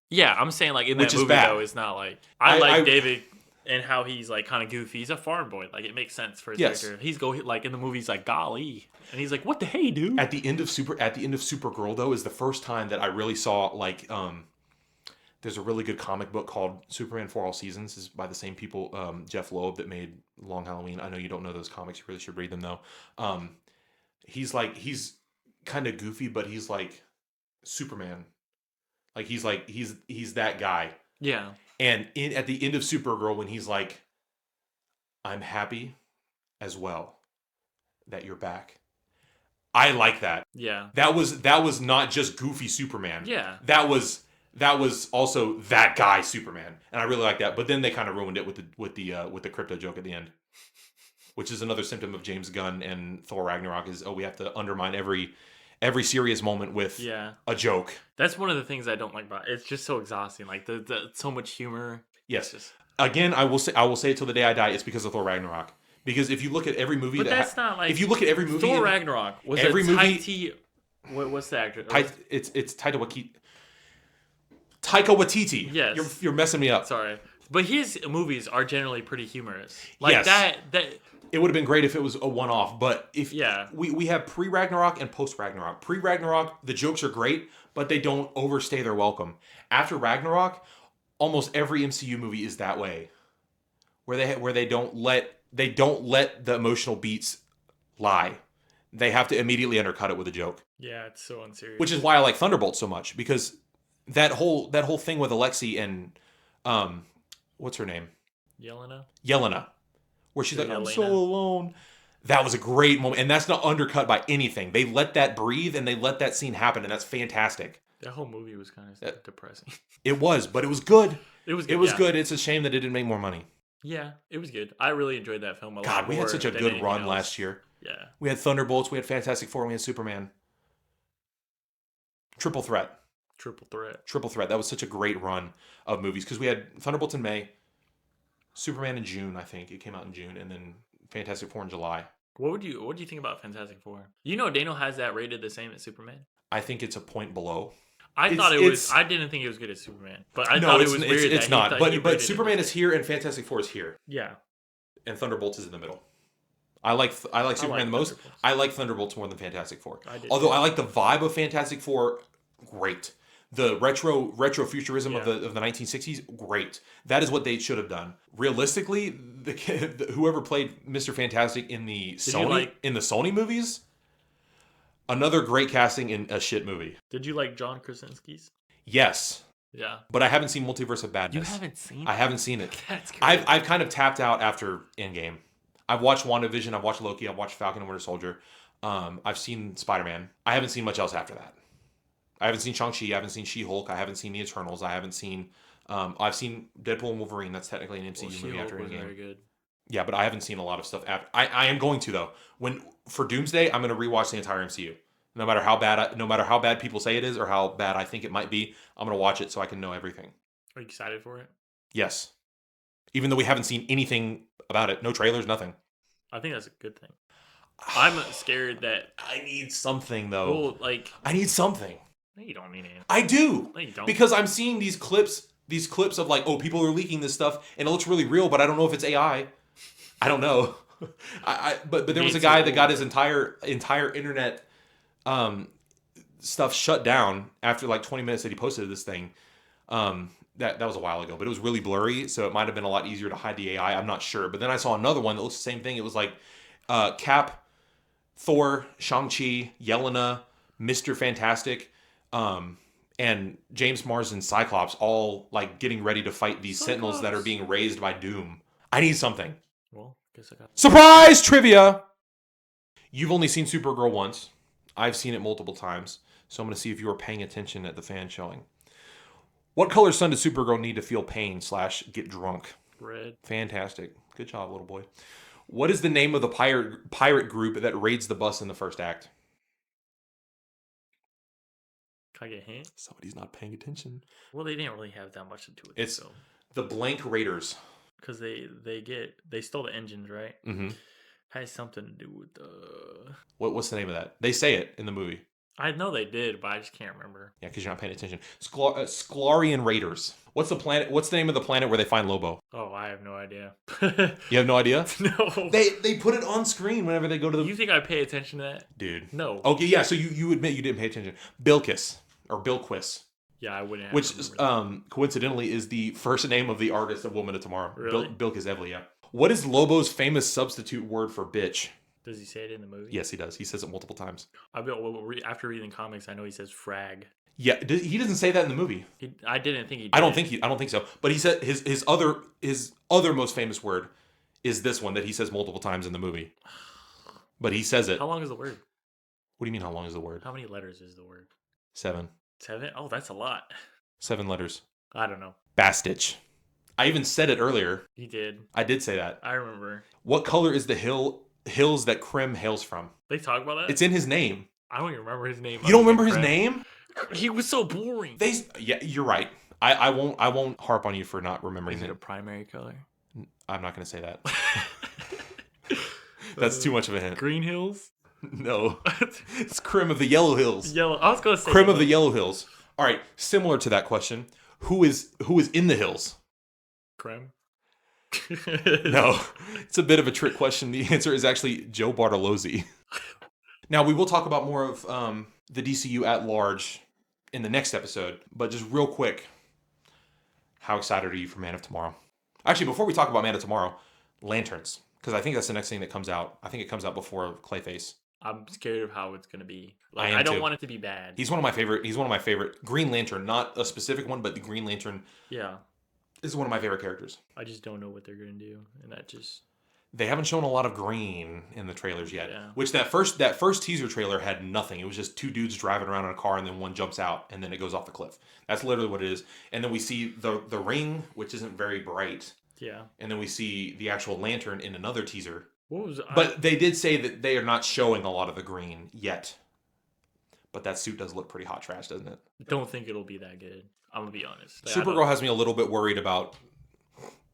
Yeah, I'm saying like in that movie though, it's not like I like David and how he's like kind of goofy. He's a farm boy. Like it makes sense for his character. He's like in the movie. He's like golly, and he's like, "What the hey, dude?" At the end of Supergirl though is the first time that I really saw like there's a really good comic book called Superman for All Seasons. It's by the same people, Jeff Loeb, that made Long Halloween. I know you don't know those comics. You really should read them though. He's kind of goofy, but he's like Superman. Like he's that guy. Yeah. And at the end of Supergirl, when he's like, "I'm happy as well that you're back." I like that. Yeah. That was not just goofy Superman. Yeah. That was also that guy Superman, and I really like that. But then they kind of ruined it with the crypto joke at the end, which is another symptom of James Gunn and Thor Ragnarok. Is we have to undermine every serious moment with a joke. That's one of the things I don't like about it. It's just so exhausting. Like the so much humor. Yes. Again, I will say it till the day I die. It's because of Thor Ragnarok. Because if you look at every movie, But that's not like if you look at every movie, Thor Ragnarok was every a movie. What's the actor? It's Taika Waititi. Yes. You're messing me up. Sorry, but his movies are generally pretty humorous. Like Yes. that. It would have been great if it was a one-off, but if Yeah. we have pre-Ragnarok and post-Ragnarok. Pre-Ragnarok, the jokes are great, but they don't overstay their welcome. After Ragnarok, almost every MCU movie is that way, where they don't let the emotional beats lie. They have to immediately undercut it with a joke. Yeah, it's so unserious. Which is why I like Thunderbolt so much, because that whole thing with Alexei and what's her name? Yelena. Where she's like, I'm so alone. That was a great moment. And that's not undercut by anything. They let that breathe and they let that scene happen. And that's fantastic. That whole movie was kind of depressing. It was, but it was good. It was good. It was good. It's a shame that it didn't make more money. Yeah, it was good. I really enjoyed that film a lot. God, we had such a good run last year. Yeah. We had Thunderbolts, we had Fantastic Four, and we had Superman. Triple threat. That was such a great run of movies. Because we had Thunderbolts in May, Superman in June, I think. It came out in June. And then Fantastic Four in July. What do you think about Fantastic Four? Daniel has that rated the same as Superman. I think it's a point below. I didn't think it was good as Superman, but I thought it was weird. It's not. But Superman is here and Fantastic Four is here. Yeah. And Thunderbolts is in the middle. I like Superman the most. I like Thunderbolts more than Fantastic Four. Although I like the vibe of Fantastic Four. Great. The retro futurism of the 1960s, great. That is what they should have done. Realistically, whoever played Mr. Fantastic in the Sony movies, another great casting in a shit movie. Did you like John Krasinski's? Yes. Yeah. But I haven't seen Multiverse of Badness. You haven't seen it? I haven't seen it. That's crazy. I've kind of tapped out after Endgame. I've watched WandaVision, I've watched Loki, I've watched Falcon and Winter Soldier. I've seen Spider-Man. I haven't seen much else after that. I haven't seen Shang-Chi, I haven't seen She-Hulk, I haven't seen The Eternals, I haven't seen I've seen Deadpool and Wolverine. That's technically an MCU movie after Endgame. Very good. Yeah, but I haven't seen a lot of stuff after. I am going to though. For Doomsday, I'm going to rewatch the entire MCU. No matter how bad people say it is or how bad I think it might be, I'm going to watch it so I can know everything. Are you excited for it? Yes. Even though we haven't seen anything about it, no trailers, nothing. I think that's a good thing. I'm scared that I need something though. Well, I need something. No, you don't need anything. I do. No, you don't. Because I'm seeing these clips of like, oh, people are leaking this stuff and it looks really real, but I don't know if it's AI. I don't know. But there was a guy that got his entire internet stuff shut down after like 20 minutes that he posted this thing. That was a while ago, but it was really blurry, so it might have been a lot easier to hide the AI. I'm not sure. But then I saw another one that looks the same thing. It was like Cap, Thor, Shang-Chi, Yelena, Mr. Fantastic, and James Marsden Cyclops all like getting ready to fight these Sentinels that are being raised by Doom. I need something. Well, guess I got surprise trivia. You've only seen Supergirl once. I've seen it multiple times, so I'm going to see if you were paying attention at the fan showing. What color sun does Supergirl need to feel pain / get drunk? Red. Fantastic. Good job, little boy. What is the name of the pirate group that raids the bus in the first act? Can I get a hint? Somebody's not paying attention. Well, they didn't really have that much to it. It's the Blank Raiders. Because they stole the engines, right? Mm-hmm. Has something to do with the... What's the name of that? They say it in the movie. I know they did, but I just can't remember. Yeah, because you're not paying attention. Sklarian Raiders. What's the planet? What's the name of the planet where they find Lobo? Oh, I have no idea. You have no idea? No. They put it on screen whenever they go to the... You think I pay attention to that? Dude. No. Okay, yeah, so you admit you didn't pay attention. Bilquis, or Bilquis. Yeah, I wouldn't have. Which, coincidentally, is the first name of the artist of Woman of Tomorrow. Really? Bilquis Evely, yeah. What is Lobo's famous substitute word for bitch? Does he say it in the movie? Yes, he does. He says it multiple times. After reading comics, I know he says frag. Yeah, he doesn't say that in the movie. I didn't think he did. I don't think so. But he said his other most famous word is this one that he says multiple times in the movie. But he says it. How long is the word? What do you mean how long is the word? How many letters is the word? 7. 7? Oh, that's a lot. 7 letters. I don't know. Bastich. I even said it earlier. You did. I did say that. I remember. What color is the hills that Krim hails from? They talk about that? It's in his name. I don't even remember his name. You don't remember his name? He was so boring. Yeah, you're right. I won't harp on you for not remembering Is it it. a primary color? I'm not going to say that. That's too much of a hint. Green Hills? No. It's Crim of the Yellow Hills. Yellow. I was going to say Crim of the Yellow Hills. All right, similar to that question, who is in the hills? Crim? No. It's a bit of a trick question. The answer is actually Joe Bartolozzi. Now, we will talk about more of the DCU at large in the next episode, but just real quick, how excited are you for Man of Tomorrow? Actually, before we talk about Man of Tomorrow, Lanterns, because I think that's the next thing that comes out. I think it comes out before Clayface. I'm scared of how it's going to be. Like, I am I don't too. want it to be bad. He's one of my favorite. Green Lantern, not a specific one, but the Green Lantern Yeah. is one of my favorite characters. I just don't know what they're going to do. And that just... They haven't shown a lot of green in the trailers yet. Yeah. Which that first teaser trailer had nothing. It was just two dudes driving around in a car and then one jumps out and then it goes off the cliff. That's literally what it is. And then we see the ring, which isn't very bright. Yeah. And then we see the actual lantern in another teaser. But they did say that they are not showing a lot of the green yet. But that suit does look pretty hot trash, doesn't it? Don't think it'll be that good. I'm going to be honest. Like, Supergirl has me a little bit worried about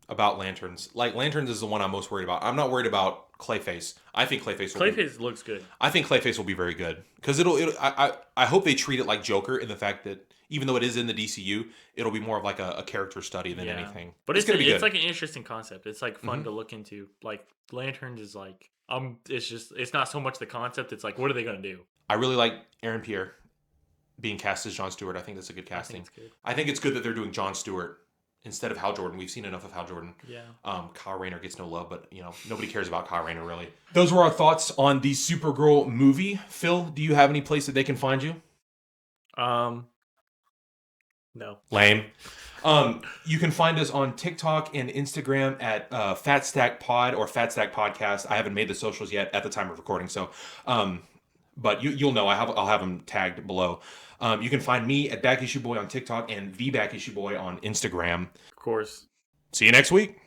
Lanterns. Like, Lanterns is the one I'm most worried about. I'm not worried about Clayface. I think Clayface looks good. I think Clayface will be very good. Because I hope they treat it like Joker in the fact that even though it is in the DCU, it'll be more of like a character study than anything. But it's gonna be good. like an interesting concept. It's like fun to look into. Like, Lanterns is like, it's not so much the concept, it's like, what are they going to do? I really like Aaron Pierre being cast as Jon Stewart. I think that's a good casting. I think it's good that they're doing Jon Stewart instead of Hal Jordan. We've seen enough of Hal Jordan. Yeah. Kyle Rayner gets no love, but nobody cares about Kyle Rayner really. Those were our thoughts on the Supergirl movie. Phil, do you have any place that they can find you? No. Lame. You can find us on TikTok and Instagram at Fat Stack Pod or Fat Stack Podcast. I haven't made the socials yet at the time of recording, so but you'll know. I'll have them tagged below. You can find me at Back Issue Boy on TikTok and the Back Issue Boy on Instagram. Of course. See you next week.